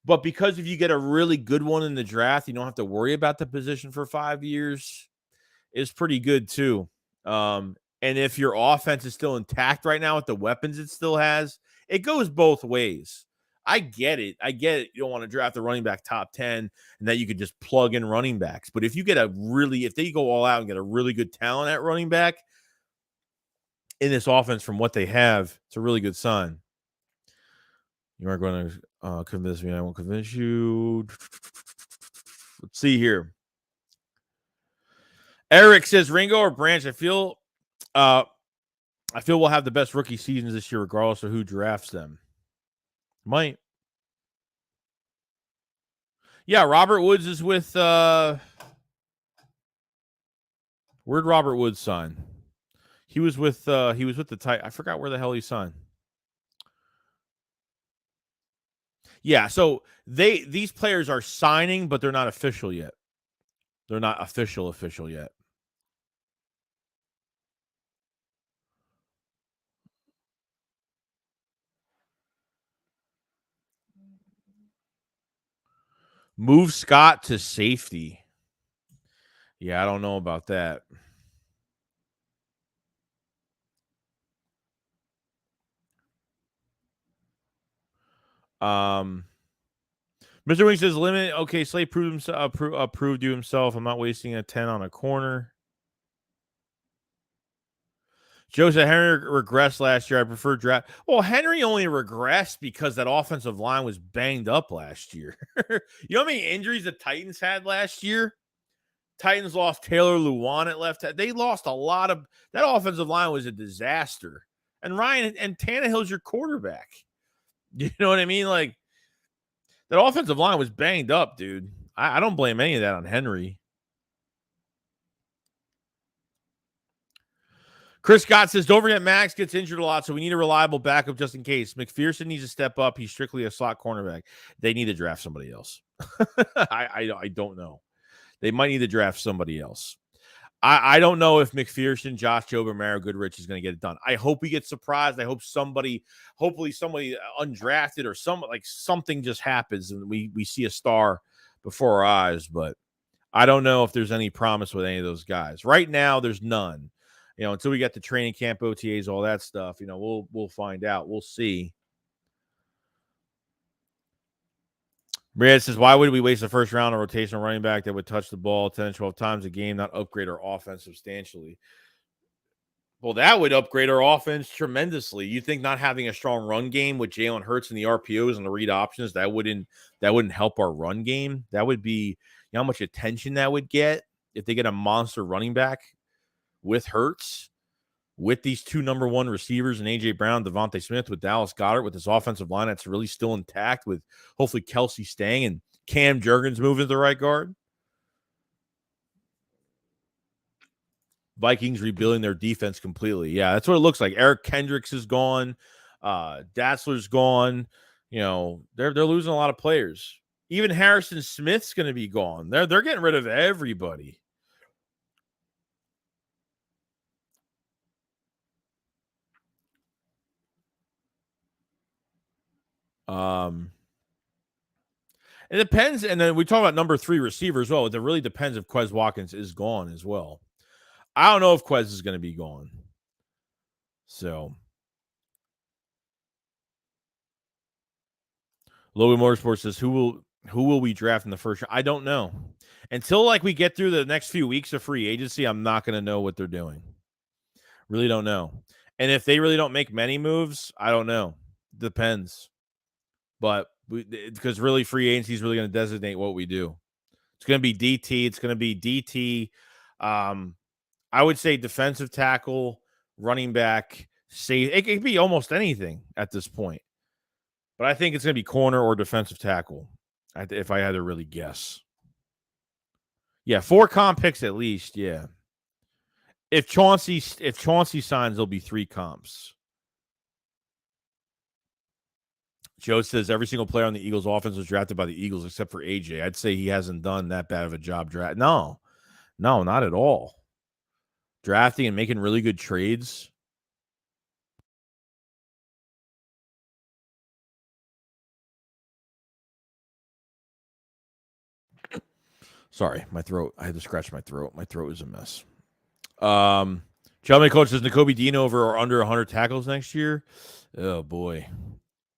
But because if you get a really good one in the draft, you don't have to worry about the position for 5 years. Is pretty good too. And if your offense is still intact right now with the weapons it still has, it goes both ways. I get it. You don't want to draft a running back top 10 and that you could just plug in running backs. But if they go all out and get a really good talent at running back in this offense from what they have, it's a really good sign. You aren't going to convince me. I won't convince you. Let's see here. Eric says Ringo or Branch. I feel we'll have the best rookie seasons this year, regardless of who drafts them. Might. Yeah, Robert Woods is with where'd Robert Woods sign? He was with the Titans. I forgot where the hell he signed. Yeah, so these players are signing, but they're not official yet. They're not official yet. Move Scott to safety. Yeah, I don't know about that. Mr. Wing says limit. Okay, Slay proved to himself. I'm not wasting a 10 on a corner. Joe said Henry regressed last year. I prefer draft. Well, Henry only regressed because that offensive line was banged up last year. You know how many injuries the Titans had last year? Titans lost Taylor Lewan at left. They lost a lot of that offensive line was a disaster. And Ryan and Tannehill's your quarterback. You know what I mean? Like That offensive line was banged up, dude. I don't blame any of that on Henry. Chris Scott says, don't forget Max gets injured a lot, so we need a reliable backup just in case. McPherson needs to step up. He's strictly a slot cornerback. They need to draft somebody else. I don't know. They might need to draft somebody else. I don't know if McPherson, Josh Jobe, or Mario Goodrich is going to get it done. I hope we get surprised. I hope hopefully somebody undrafted or something just happens and we see a star before our eyes. But I don't know if there's any promise with any of those guys. Right now, there's none. Until we get the training camp, OTAs, all that stuff, we'll find out. We'll see. Brad says, why would we waste the first round on rotational running back that would touch the ball 10 to 12 times a game, not upgrade our offense substantially? Well, that would upgrade our offense tremendously. You think not having a strong run game with Jalen Hurts and the RPOs and the read options, that wouldn't help our run game? That would be how much attention that would get if they get a monster running back with Hurts, with these two number one receivers and A.J. Brown, Devontae Smith, with Dallas Goedert, with this offensive line that's really still intact, with hopefully Kelsey staying and Cam Jurgens moving to the right guard. Vikings rebuilding their defense completely. Yeah, that's what it looks like. Eric Kendricks is gone. Datzler's gone. They're losing a lot of players. Even Harrison Smith's going to be gone. They're getting rid of everybody. It depends, and then we talk about number 3 receiver as well. It really depends if Quez Watkins is gone as well. I don't know if Quez is going to be gone. So, Logan Motorsports says, who will we draft in the first round? I don't know. Until we get through the next few weeks of free agency, I'm not going to know what they're doing. Really don't know. And if they really don't make many moves, I don't know. Depends. But because really free agency is really going to designate what we do. It's going to be DT. It's going to be DT. I would say defensive tackle, running back, safety. It could be almost anything at this point. But I think it's going to be corner or defensive tackle, if I had to really guess. Yeah, 4 comp picks at least, yeah. If Chauncey signs, there'll be 3 comps. Joe says every single player on the Eagles offense was drafted by the Eagles except for AJ. I'd say he hasn't done that bad of a job draft. No, not at all. Drafting and making really good trades. Sorry, my throat. I had to scratch my throat. My throat is a mess. Gentleman coach says Nakobe Dean over or under 100 tackles next year. Oh boy,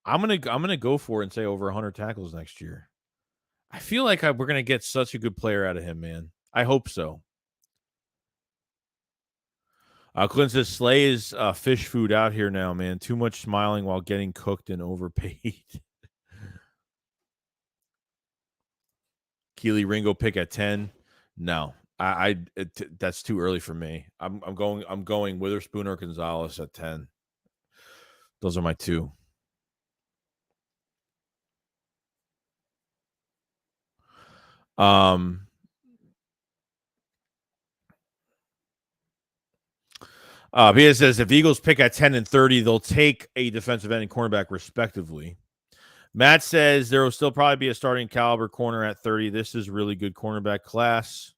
I'm gonna go for it and say over 100 tackles next year. I feel like we're gonna get such a good player out of him, man. I hope so. Clint says Slay is fish food out here now, man. Too much smiling while getting cooked and overpaid. Keely Ringo pick at 10. No, that's too early for me. I'm going Witherspoon or Gonzalez at 10. Those are my 2. Pia says if Eagles pick at 10 and 30, they'll take a defensive end and cornerback respectively. Matt says there will still probably be a starting caliber corner at 30. This is really good cornerback class.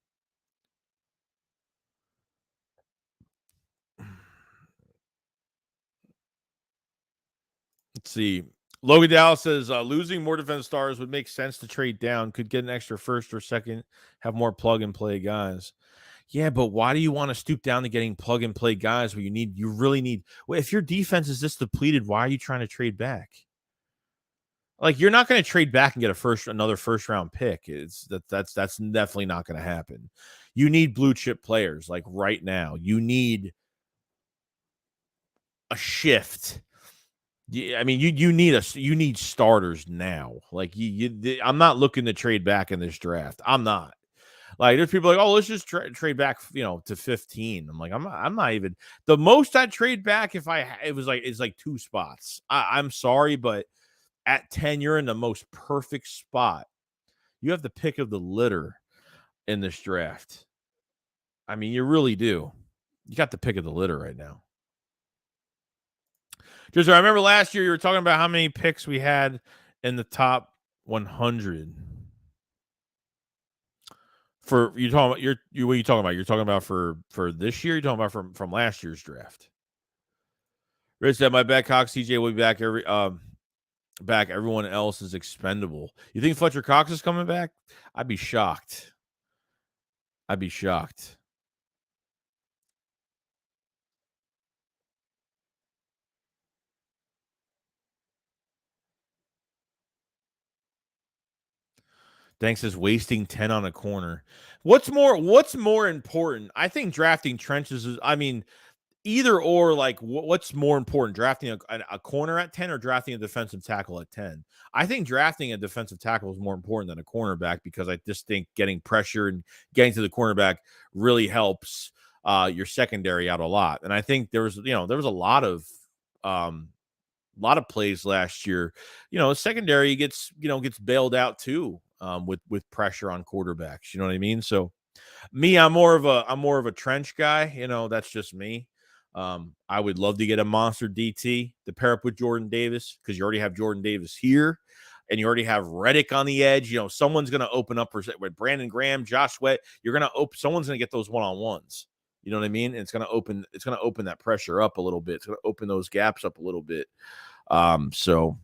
Let's see. Logan Dallas says losing more defensive stars would make sense to trade down. Could get an extra first or second, have more plug and play guys. Yeah, but why do you want to stoop down to getting plug and play guys where you really need? Well, if your defense is this depleted, why are you trying to trade back? You're not going to trade back and get another first round pick. That's definitely not going to happen. You need blue chip players right now. You need a shift. I mean, you need starters now. I'm not looking to trade back in this draft. I'm not. There's people oh, let's just trade back, to 15. I'm not even the most I'd trade back if it's 2 spots. I'm sorry, but at 10, you're in the most perfect spot. You have the pick of the litter in this draft. I mean, you really do. You got the pick of the litter right now. Just I remember last year you were talking about how many picks we had in the top 100. For you talking about what are you talking about? You're talking about for this year. You're talking about from last year's draft. Rich said, "My bad, Cox CJ will be back back. Everyone else is expendable. You think Fletcher Cox is coming back? I'd be shocked. I'd be shocked." Thanks is wasting 10 on a corner. What's more important? I think drafting trenches is. I mean, either or, like what's more important, drafting a corner at 10 or drafting a defensive tackle at 10? I think drafting a defensive tackle is more important than a cornerback because I just think getting pressure and getting to the cornerback really helps your secondary out a lot. And I think there was a lot of plays last year. Secondary gets bailed out too with pressure on quarterbacks. You know what I mean? So me, I'm more of a trench guy. That's just me. I would love to get a monster DT to pair up with Jordan Davis because you already have Jordan Davis here, and you already have Reddick on the edge. Someone's going to open up with Brandon Graham, Josh Sweat. You're going to open. Someone's going to get those one-on-ones. You know what I mean? And it's going to open that pressure up a little bit. It's going to open those gaps up a little bit. So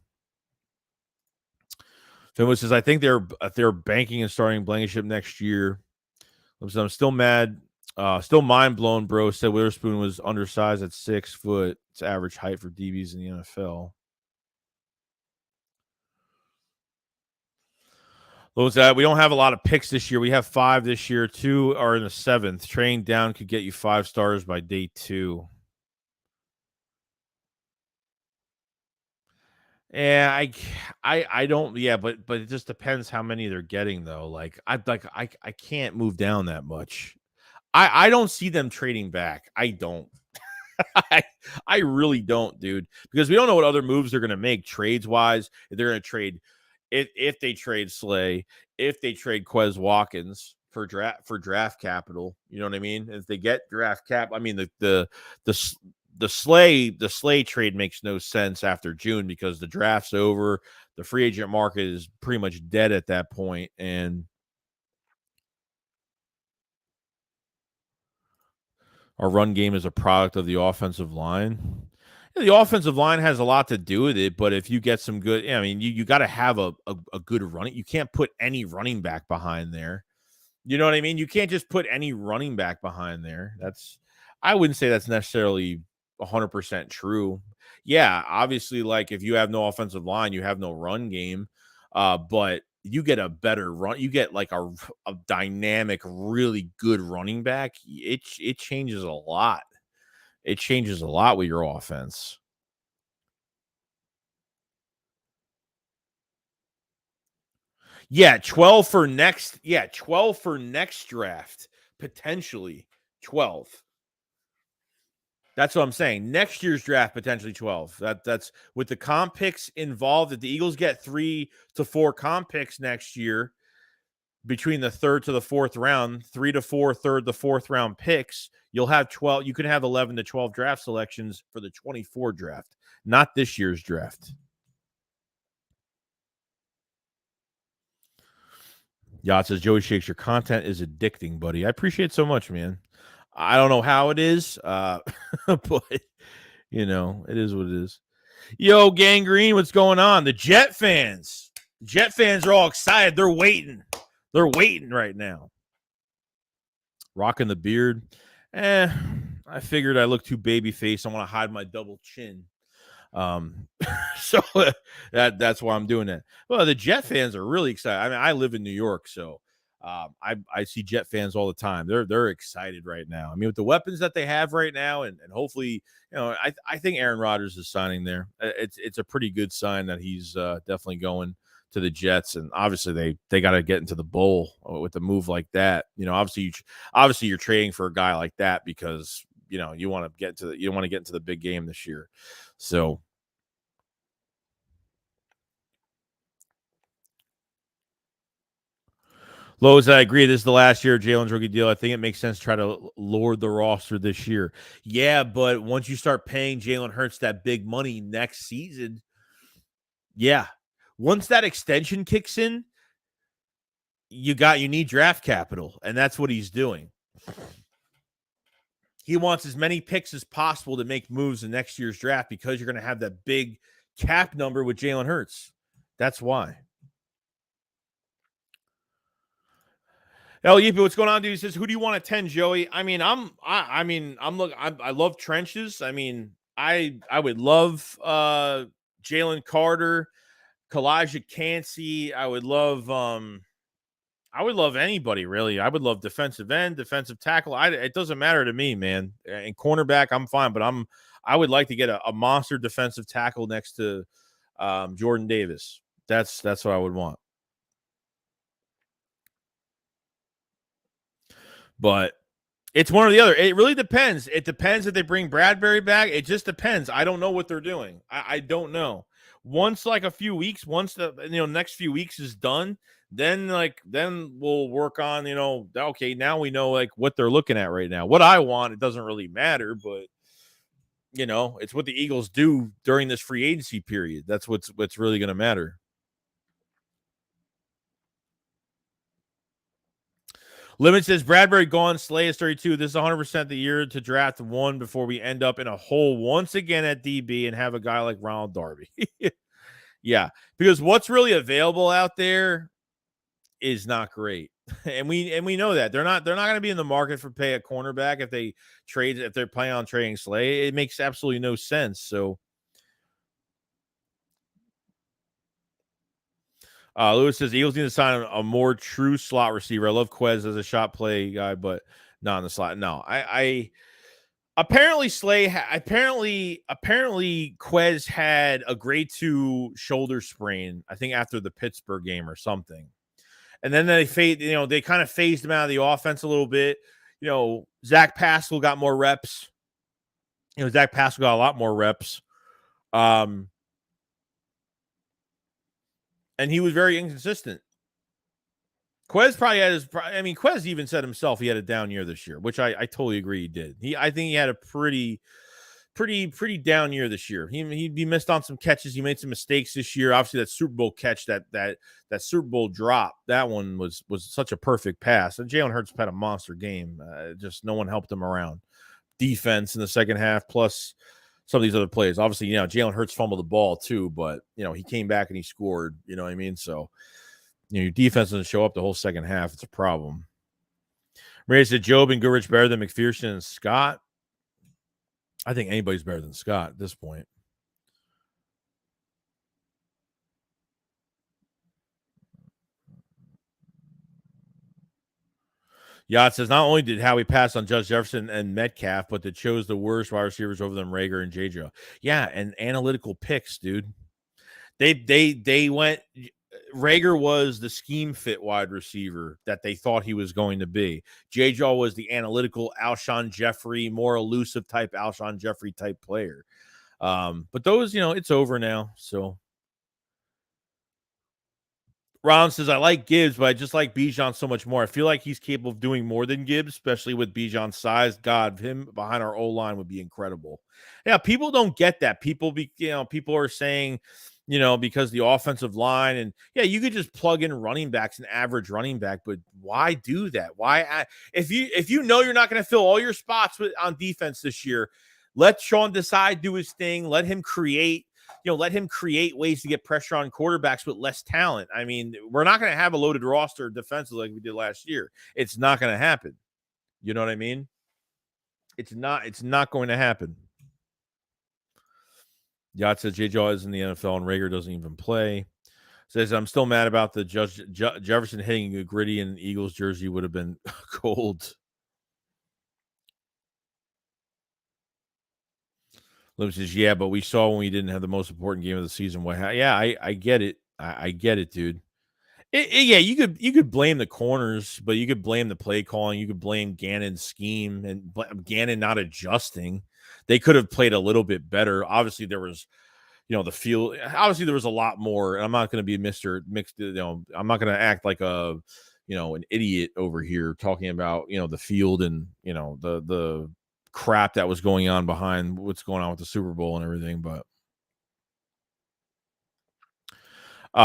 Finwood says, I think they're banking and starting Blankenship next year. I'm still mad. Still mind blown, bro. Said Witherspoon was undersized at 6 foot. It's average height for DBs in the NFL. Those we don't have a lot of picks this year. We have 5 this year. 2 are in the 7th. Trading down could get you 5 stars by day 2. Yeah, I don't. Yeah, but it just depends how many they're getting though. I can't move down that much. I don't see them trading back. I don't. I really don't, dude, because we don't know what other moves they're going to make trades wise. If they're going to trade, if they trade Slay, if they trade Quez Watkins for draft capital, you know what I mean? If they get draft cap, I mean the Slay trade makes no sense after June because the draft's over. The free agent market is pretty much dead at that point, and our run game is a product of the offensive line. The offensive line has a lot to do with it, but if you get some good, I mean, you got to have a good running. You can't put any running back behind there. You know what I mean? You can't just put any running back behind there. I wouldn't say that's necessarily 100% true. Yeah, obviously, like if you have no offensive line, you have no run game. But you get a better run, you get like a dynamic, really good running back. It changes a lot. It changes a lot with your offense. Yeah, 12 for next. Yeah, 12 for next draft. Potentially 12. That's what I'm saying. Next year's draft, potentially 12. That's with the comp picks involved. If the Eagles get 3 to 4 comp picks next year between the 3rd to the 4th round, 3 to 4 3rd to 4th round picks, you'll have 12. You can have 11 to 12 draft selections for the 24 draft, not this year's draft. Yacht says, Joey Shakes, your content is addicting, buddy. I appreciate it so much, man. I don't know how it is, but it is what it is. Yo, Gangrene, what's going on? The Jet fans are all excited. They're waiting. They're waiting right now. Rocking the beard. I figured I look too baby face. I want to hide my double chin. So that's why I'm doing that. Well, the Jet fans are really excited. I mean, I live in New York, so I see Jet fans all the time. They're excited right now. I mean, with the weapons that they have right now, and hopefully, I think Aaron Rodgers is signing there. It's a pretty good sign that he's definitely going to the Jets, and obviously they got to get into the bowl with a move like that. Obviously you're trading for a guy like that because you want to get into the big game this year. So Lowe's, I agree. This is the last year of Jalen's rookie deal. I think it makes sense to try to lord the roster this year. Yeah, but once you start paying Jalen Hurts that big money next season, yeah. Once that extension kicks in, you need draft capital, and that's what he's doing. He wants as many picks as possible to make moves in next year's draft because you're going to have that big cap number with Jalen Hurts. That's why. Yippee, what's going on, dude? He says, "Who do you want at 10, Joey?" I mean, I love trenches. I mean, I would love Jalen Carter, Kalijah Cansey. I would love anybody, really. I would love defensive end, defensive tackle. It doesn't matter to me, man. And cornerback, I'm fine, but I would like to get a monster defensive tackle next to Jordan Davis. That's what I would want. But it's one or the other. It really depends. It depends if they bring Bradbury back. It just depends. I don't know what they're doing. I don't know. Once like a few weeks, once the next few weeks is done, then we'll work on, okay, now we know like what they're looking at right now. What I want, it doesn't really matter, but it's what the Eagles do during this free agency period. That's what's really going to matter. Limit says Bradbury gone, Slay is 32. This is 100% the year to draft one before we end up in a hole once again at DB and have a guy like Ronald Darby. Yeah, because what's really available out there is not great, and we know that they're not going to be in the market for pay a cornerback if they're planning on trading Slay. It makes absolutely no sense. So. Lewis says Eagles need to sign a more true slot receiver. I love Quez as a shot play guy, but not in the slot. No, I apparently Quez had a grade 2 shoulder sprain, I think after the Pittsburgh game or something. And then they kind of phased him out of the offense a little bit. Zach Pascal got more reps. Zach Pascal got a lot more reps. And he was very inconsistent. Quez probably had Quez even said himself he had a down year this year, which I totally agree he did. I think he had a pretty down year this year. He missed on some catches. He made some mistakes this year. Obviously, that Super Bowl catch, that Super Bowl drop, that one was such a perfect pass. And Jalen Hurts had a monster game. Just no one helped him around. Defense in the second half, plus some of these other plays. Obviously, Jalen Hurts fumbled the ball too, but he came back and he scored. You know what I mean? So, your defense doesn't show up the whole second half. It's a problem. Ray said Job and Goodrich better than McPherson and Scott. I think anybody's better than Scott at this point. Yacht says not only did Howie pass on Judge Jefferson and Metcalf, but they chose the worst wide receivers over them, Rager and JJ. Yeah, and analytical picks, dude. They went. Rager was the scheme fit wide receiver that they thought he was going to be. JJ was the analytical Alshon Jeffrey, more elusive type Alshon Jeffrey type player. But those, it's over now. So Ron says, I like Gibbs, but I just like Bijan so much more. I feel like he's capable of doing more than Gibbs, especially with Bijan's size. God, him behind our O-line would be incredible. Yeah, people don't get that. People are saying, because the offensive line, and yeah, you could just plug in running backs, an average running back, but why do that? Why, if you know you're not going to fill all your spots on defense this year, let Sean Desai do his thing. Let him create ways to get pressure on quarterbacks with less talent. I mean, we're not going to have a loaded roster defensively like we did last year. It's not going to happen. You know what I mean? It's not going to happen. Yacht says JJ is in the NFL and Rager doesn't even play. Says, I'm still mad about the Jefferson hitting a gritty in Eagles jersey would have been cold. Lim says, yeah, but we saw when we didn't have the most important game of the season. Yeah, I get it. I get it, dude. Yeah, you could blame the corners, but you could blame the play calling. You could blame Gannon's scheme and Gannon not adjusting. They could have played a little bit better. Obviously, there was, the field. Obviously, there was a lot more. And I'm not going to be Mr. Mixed. I'm not going to act like a an idiot over here talking about, the field and, the crap that was going on behind what's going on with the Super Bowl and everything. But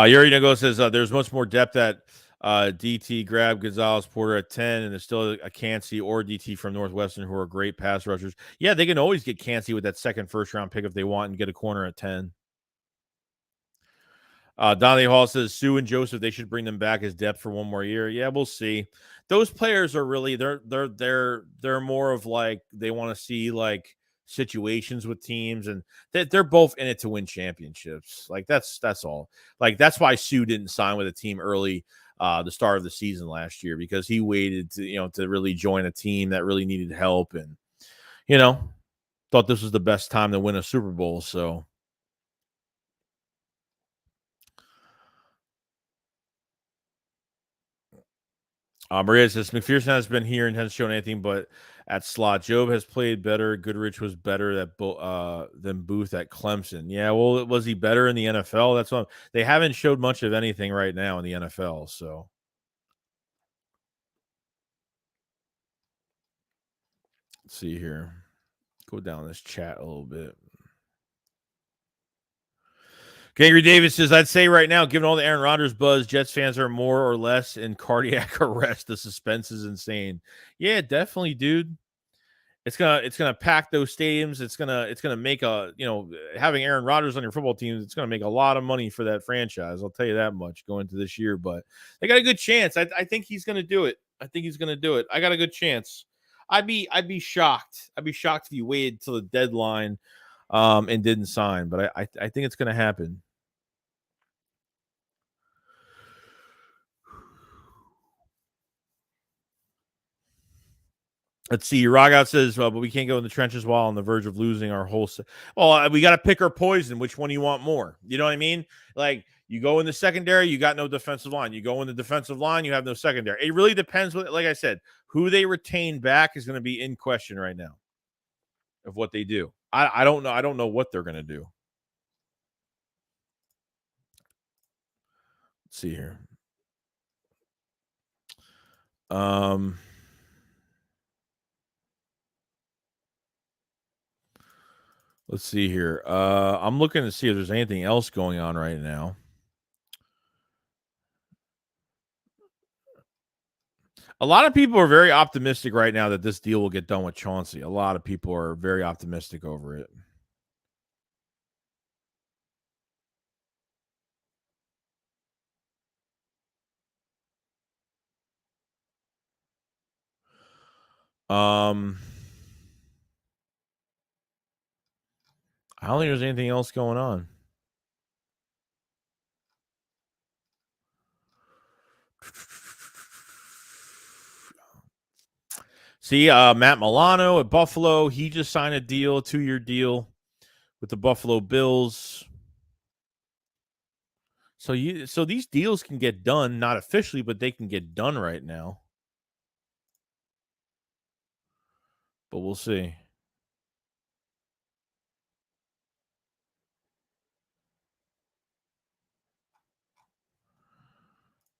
Yuri Nago says there's much more depth at DT, Grab, Gonzalez, Porter at 10, and there's still a Cansey or DT from Northwestern who are great pass rushers. Yeah, they can always get Cansey with that second first-round pick if they want and get a corner at 10. Donnie Hall says Sue and Joseph, they should bring them back as depth for one more year. Yeah, we'll see. Those players are really they're more of like they want to see like situations with teams, and they're both in it to win championships. Like that's all. Like that's why Sue didn't sign with a team early the start of the season last year, because he waited to really join a team that really needed help, and thought this was the best time to win a Super Bowl. So Maria says McPherson has been here and hasn't shown anything but at slot. Job has played better. Goodrich was better than Booth at Clemson. Yeah, well, was he better in the NFL? That's what they haven't showed much of anything right now in the NFL. So let's see here. Go down this chat a little bit. Gangry Davis says, I'd say right now, given all the Aaron Rodgers buzz, Jets fans are more or less in cardiac arrest. The suspense is insane. Yeah, definitely, dude. It's gonna pack those stadiums. It's gonna make having Aaron Rodgers on your football team. It's gonna make a lot of money for that franchise. I'll tell you that much going into this year. But they got a good chance. I think he's gonna do it. I got a good chance. I'd be shocked. I'd be shocked if he waited till the deadline and didn't sign. But I think it's gonna happen. Let's see. Rogout says, but we can't go in the trenches while on the verge of losing our whole. Well, we got to pick our poison. Which one you want more? You know what I mean? Like you go in the secondary, you got no defensive line. You go in the defensive line, you have no secondary. It really depends. Like I said, who they retain back is going to be in question right now of what they do. I don't know. I don't know what they're going to do. Let's see here. Let's see here. I'm looking to see if there's anything else going on right now. A lot of people are very optimistic right now that this deal will get done with Chauncey. A lot of people are very optimistic over it. I don't think there's anything else going on. See, Matt Milano at Buffalo, he just signed a deal, 2-year deal with the Buffalo Bills. So these deals can get done, not officially, but they can get done right now. But we'll see.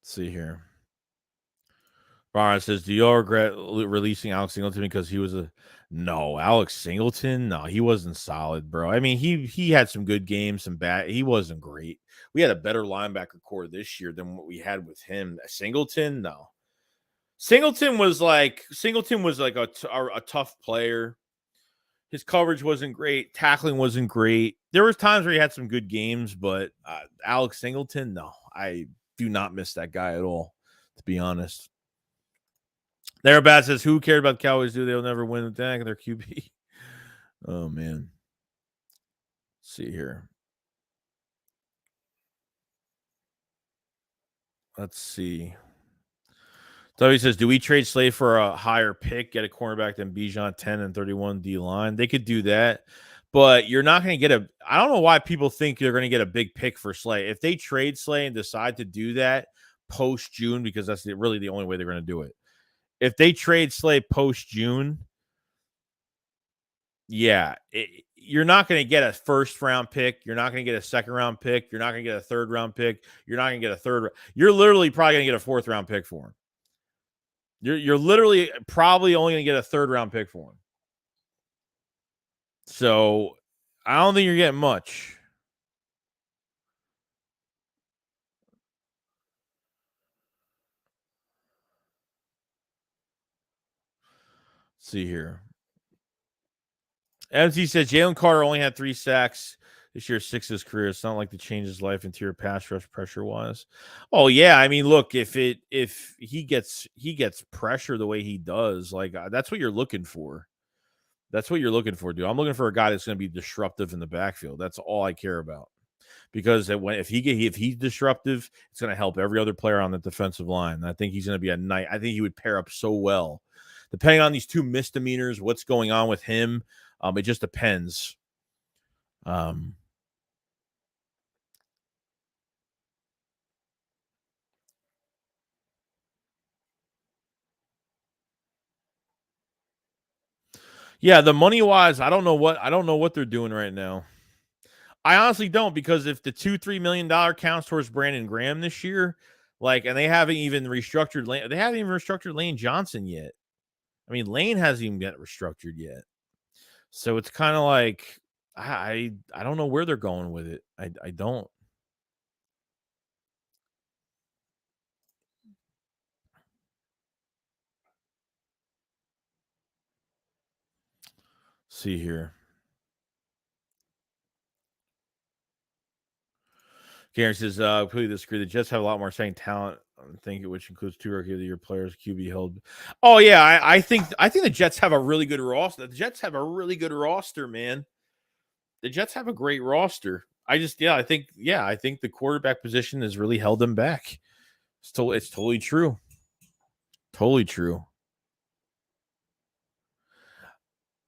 Let's see here. Brian says, do you all regret releasing Alex Singleton because he was no, Alex Singleton? No, he wasn't solid, bro. I mean, he had some good games, some bad. He wasn't great. We had a better linebacker core this year than what we had with him. Singleton, no. Singleton was like a tough player. His coverage wasn't great. Tackling wasn't great. There was times where he had some good games, but Alex Singleton, no. I do not miss that guy at all, to be honest. Therebat says, who cared about the Cowboys? They'll never win with their QB. Oh, man. Let's see here. Let's see. So he says, do we trade Slay for a higher pick, get a cornerback than Bijan 10 and 31 D line? They could do that, but you're not going to get I don't know why people think they're going to get a big pick for Slay. If they trade Slay and decide to do that post June, because that's really the only way they're going to do it. If they trade Slay post June, yeah, you're not going to get a first round pick. You're not going to get a second round pick. You're not going to get a third round pick. You're not going to get a third. You're literally probably going to get a fourth round pick for him. You're literally probably only going to get a 3rd-round pick for him. So I don't think you're getting much. Let's see here. MT says Jalen Carter only had 3 sacks this year, 6 his career. It's not like to change his life interior pass rush pressure wise. Oh yeah, I mean, look, if he gets pressure the way he does, like that's what you're looking for. That's what you're looking for, dude. I'm looking for a guy that's going to be disruptive in the backfield. That's all I care about. Because if he's disruptive, it's going to help every other player on the defensive line. And I think he's going to be a night. I think he would pair up so well, depending on these 2 misdemeanors. What's going on with him? It just depends. Yeah, the money wise, I don't know what they're doing right now. I honestly don't, because if the $2-3 million counts towards Brandon Graham this year, like, and they haven't even restructured Lane Johnson yet. I mean, Lane hasn't even got restructured yet. So it's kind of like I don't know where they're going with it. I don't. See here. Garen says, completely disagree. The Jets have a lot more exciting talent. I think, which includes 2 rookie of the year players, QB held. Oh yeah, I think the Jets have a really good roster. The Jets have a really good roster, man. The Jets have a great roster. I think the quarterback position has really held them back. It's totally true. Totally true.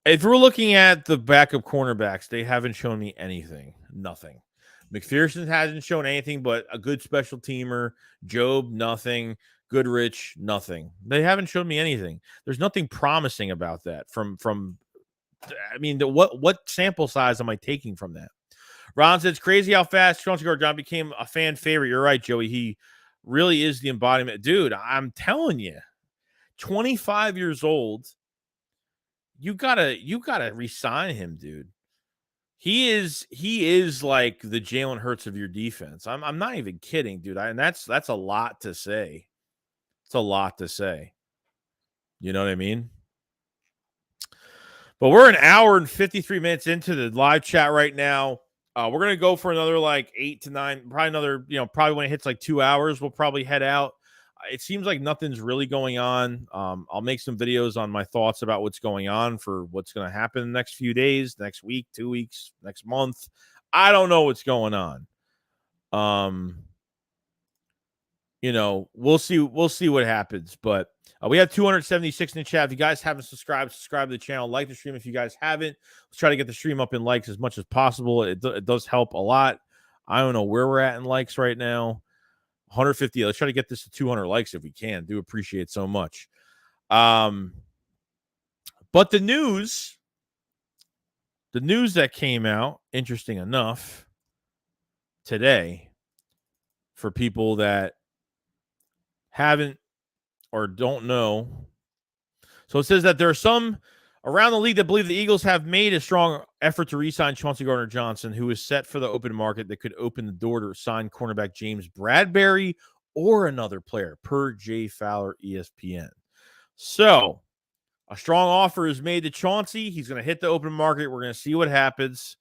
If we're looking at the backup cornerbacks, they haven't shown me anything. Nothing. McPherson hasn't shown anything but a good special teamer. Job, nothing. Goodrich, nothing. They haven't shown me anything. There's nothing promising about that. I mean, what sample size am I taking from that? Ron says, it's crazy how fast Chauncey Garner-Johnson became a fan favorite. You're right, Joey. He really is the embodiment. Dude, I'm telling you, 25 years old, you gotta re-sign him, dude. He is like the Jalen Hurts of your defense. I'm not even kidding, dude. And that's a lot to say. It's a lot to say. You know what I mean? But we're an hour and 53 minutes into the live chat right now. We're gonna go for another like 8 to 9, probably another, probably when it hits like 2 hours, we'll probably head out. It seems like nothing's really going on. I'll make some videos on my thoughts about what's going on for what's going to happen in the next few days, next week, 2 weeks, next month. I don't know what's going on. We'll see what happens. But we have 276 in the chat. If you guys haven't subscribed to the channel, like the stream. If you guys haven't, let's try to get the stream up in likes as much as possible. It does help a lot. I don't know where we're at in likes right now. 150. Let's try to get this to 200 likes if we can. Do appreciate it so much. But the news that came out, interesting enough, today, for people that haven't or don't know. So it says that there are some around the league that believe the Eagles have made a strong effort to re-sign Chauncey Garner-Johnson, who is set for the open market that could open the door to sign cornerback James Bradberry or another player, per Jay Fowler, ESPN. So a strong offer is made to Chauncey. He's going to hit the open market. We're going to see what happens.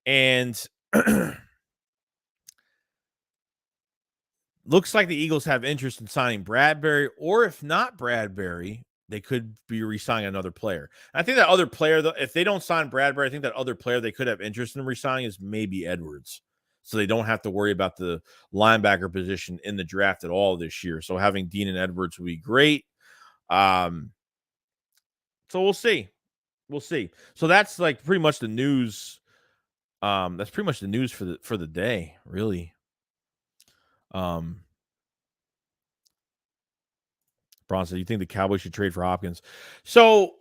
And looks like the Eagles have interest in signing Bradberry, or if not Bradberry, they could be re-signing another player. And I think that other player, though, if they don't sign Bradberry, I think that other player they could have interest in re-signing is maybe Edwards. So they don't have to worry about the linebacker position in the draft at all this year. So having Dean and Edwards would be great. So we'll see. We'll see. So that's like pretty much the news. That's pretty much the news for the day, really. Bronson, you think the Cowboys should trade for Hopkins? So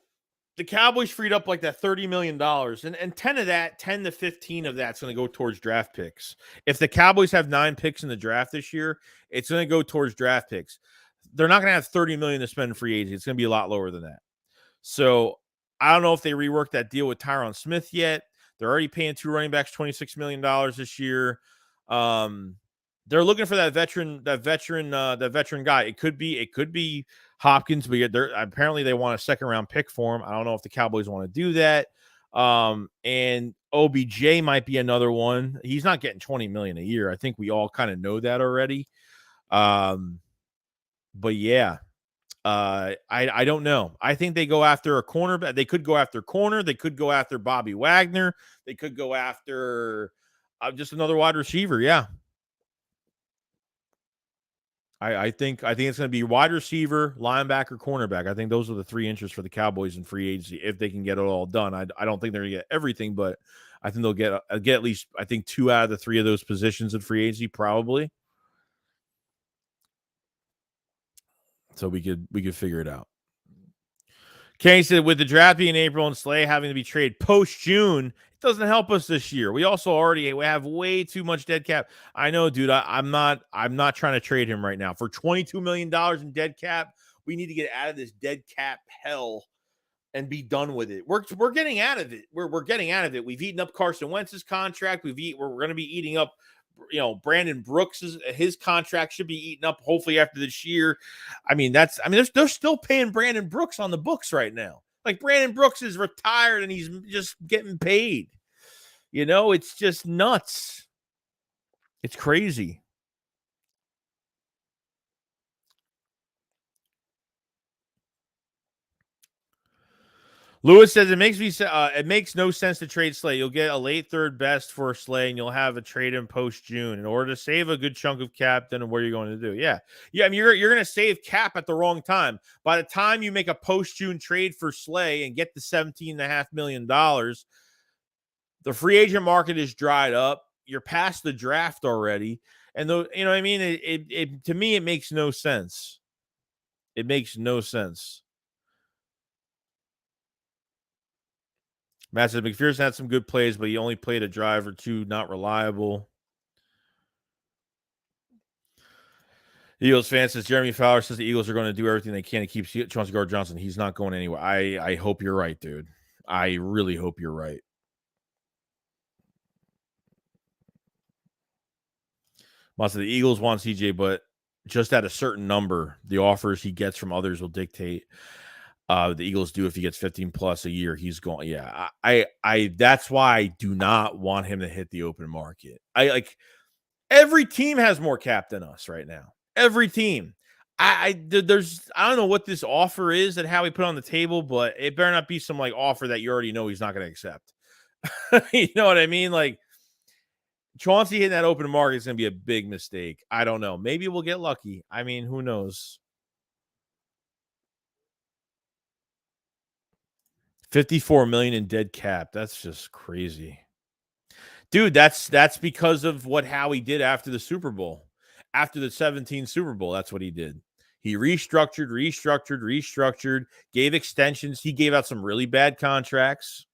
the Cowboys freed up like that $30 million, and 10 of that, 10 to 15 of that's going to go towards draft picks. If the Cowboys have 9 picks in the draft this year, it's going to go towards draft picks. they're not going to have $30 million to spend in free agency. It's going to be a lot lower than that. So I don't know if they reworked that deal with Tyron Smith yet. They're already paying 2 running backs $26 million this year. They're looking for that veteran guy. It could be Hopkins, but apparently they want a second round pick for him. I don't know if the Cowboys want to do that. And OBJ might be another one. He's not getting $20 million a year. I think we all kind of know that already. But yeah, I don't know. I think they go after a cornerback. They could go after corner. They could go after Bobby Wagner. They could go after just another wide receiver. Yeah. I think it's going to be wide receiver, linebacker, cornerback. I think those are the 3 interests for the Cowboys in free agency if they can get it all done. I don't think they're going to get everything, but I think they'll get at least, I think, 2 out of the 3 of those positions in free agency probably. So we could figure it out. Kenny said, with the draft being in April and Slay having to be traded post-June, it doesn't help us this year. We have way too much dead cap. I know, dude. I'm not trying to trade him right now. For $22 million in dead cap, we need to get out of this dead cap hell and be done with it. We're getting out of it. We're getting out of it. We've eaten up Carson Wentz's contract. We're going to be eating up, Brandon Brooks, his contract should be eaten up hopefully after this year. They're still paying Brandon Brooks on the books right now. Like, Brandon Brooks is retired and he's just getting paid. It's just nuts. It's crazy. Lewis says it makes no sense to trade Slay. You'll get a late third best for Slay, and you'll have a trade in post June in order to save a good chunk of cap. Then what are you going to do? Yeah. I mean, you're going to save cap at the wrong time. By the time you make a post June trade for Slay and get the $17.5 million, the free agent market is dried up. You're past the draft already, and you know what I mean. It to me, it makes no sense. It makes no sense. Matt says McPherson had some good plays, but he only played a drive or 2, not reliable. Eagles fan says Jeremy Fowler says the Eagles are going to do everything they can to keep Chauncey Garner-Johnson. He's not going anywhere. I hope you're right, dude. I really hope you're right. Most of the Eagles want CJ, but just at a certain number, the offers he gets from others will dictate. The Eagles do if he gets 15 plus a year, he's going. Yeah, I that's why I do not want him to hit the open market. Every team has more cap than us right now. Every team. I don't know what this offer is that Howie put on the table, but it better not be some offer that you already know he's not going to accept. You know what I mean? Chauncey hitting that open market is going to be a big mistake. I don't know. Maybe we'll get lucky. I mean, who knows? 54 million in dead cap. That's just crazy. Dude, that's because of what Howie did after the Super Bowl. After the 17 Super Bowl, that's what he did. He restructured, gave extensions. He gave out some really bad contracts.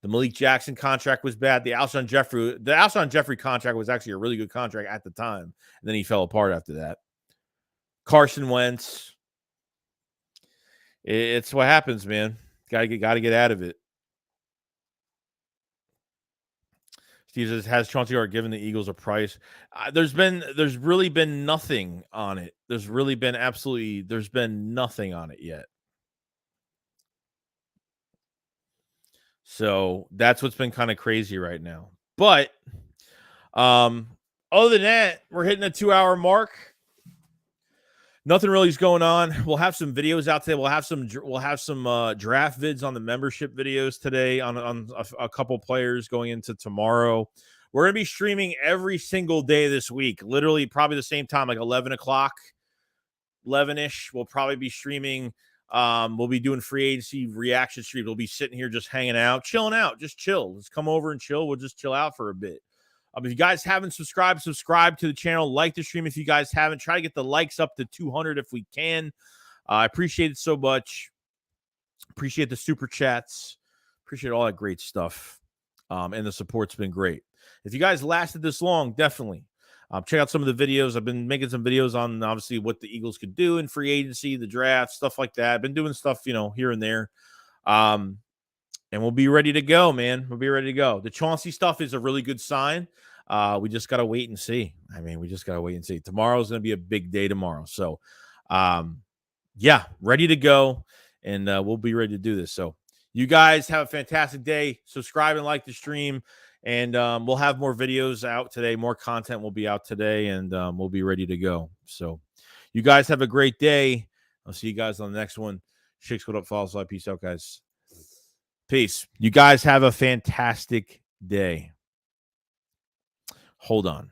The Malik Jackson contract was bad. The Alshon Jeffrey contract was actually a really good contract at the time. And then he fell apart after that. Carson Wentz. It's what happens, man. Got to get out of it. Steve says, has Chauncey Gardner given the Eagles a price? There's really been nothing on it. There's been nothing on it yet. So that's what's been kind of crazy right now. But other than that, we're hitting a 2-hour mark. Nothing really is going on. We'll have some videos out today. We'll have some draft vids on the membership videos today on a couple players going into tomorrow. We're going to be streaming every single day this week, literally probably the same time, 11 o'clock, 11-ish. We'll probably be streaming. We'll be doing free agency reaction streams. We'll be sitting here just hanging out, chilling out, just chill. Let's come over and chill. We'll just chill out for a bit. If you guys haven't subscribed to the channel. Like the stream if you guys haven't. Try to get the likes up to 200 if we can. I appreciate it so much. Appreciate the super chats. Appreciate all that great stuff. And the support's been great. If you guys lasted this long, definitely Check out some of the videos. I've been making some videos on obviously what the Eagles could do in free agency, the draft, stuff like that. I've been doing stuff, here and there. And we'll be ready to go, man. We'll be ready to go. The Chauncey stuff is a really good sign. We just got to wait and see. We just got to wait and see. Tomorrow's going to be a big day tomorrow. So, yeah, ready to go. And we'll be ready to do this. So you guys have a fantastic day. Subscribe and like the stream. And we'll have more videos out today. More content will be out today. And we'll be ready to go. So you guys have a great day. I'll see you guys on the next one. SHAKESQUAD up, follow slide. Peace out, guys. Peace. You guys have a fantastic day. Hold on.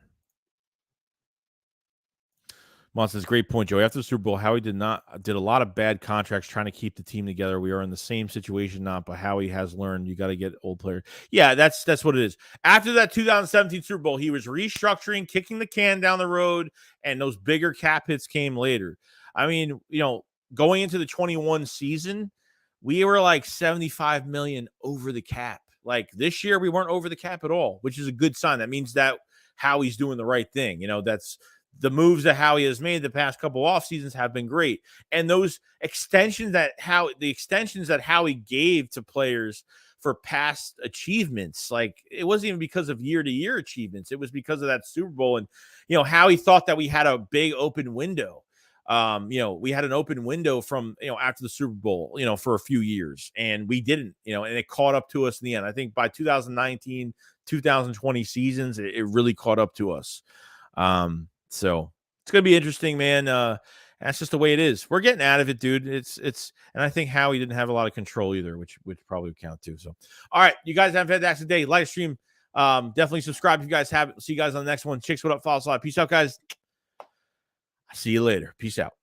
Mon says, great point, Joey. After the Super Bowl, Howie did a lot of bad contracts trying to keep the team together. We are in the same situation now, but Howie has learned you got to get old players. Yeah, that's what it is. After that 2017 Super Bowl, he was restructuring, kicking the can down the road, and those bigger cap hits came later. Going into the 21 season, we were like 75 million over the cap. Like this year, we weren't over the cap at all, which is a good sign. That means that Howie's doing the right thing. That's the moves that Howie has made the past couple off seasons have been great. And those extensions that Howie gave to players for past achievements, like it wasn't even because of year-to-year achievements. It was because of that Super Bowl. And, Howie thought that we had a big open window. We had an open window from, after the Super Bowl, for a few years, and we didn't, and it caught up to us in the end. I think by 2019, 2020 seasons, it really caught up to us. So it's going to be interesting, man. That's just the way it is. We're getting out of it, dude. And I think Howie didn't have a lot of control either, which probably would count too. So, all right, you guys have a fantastic day. Live stream. Definitely subscribe if you guys have it. See you guys on the next one. SHAKESQUAD up, follow slide. Peace out, guys. See you later. Peace out.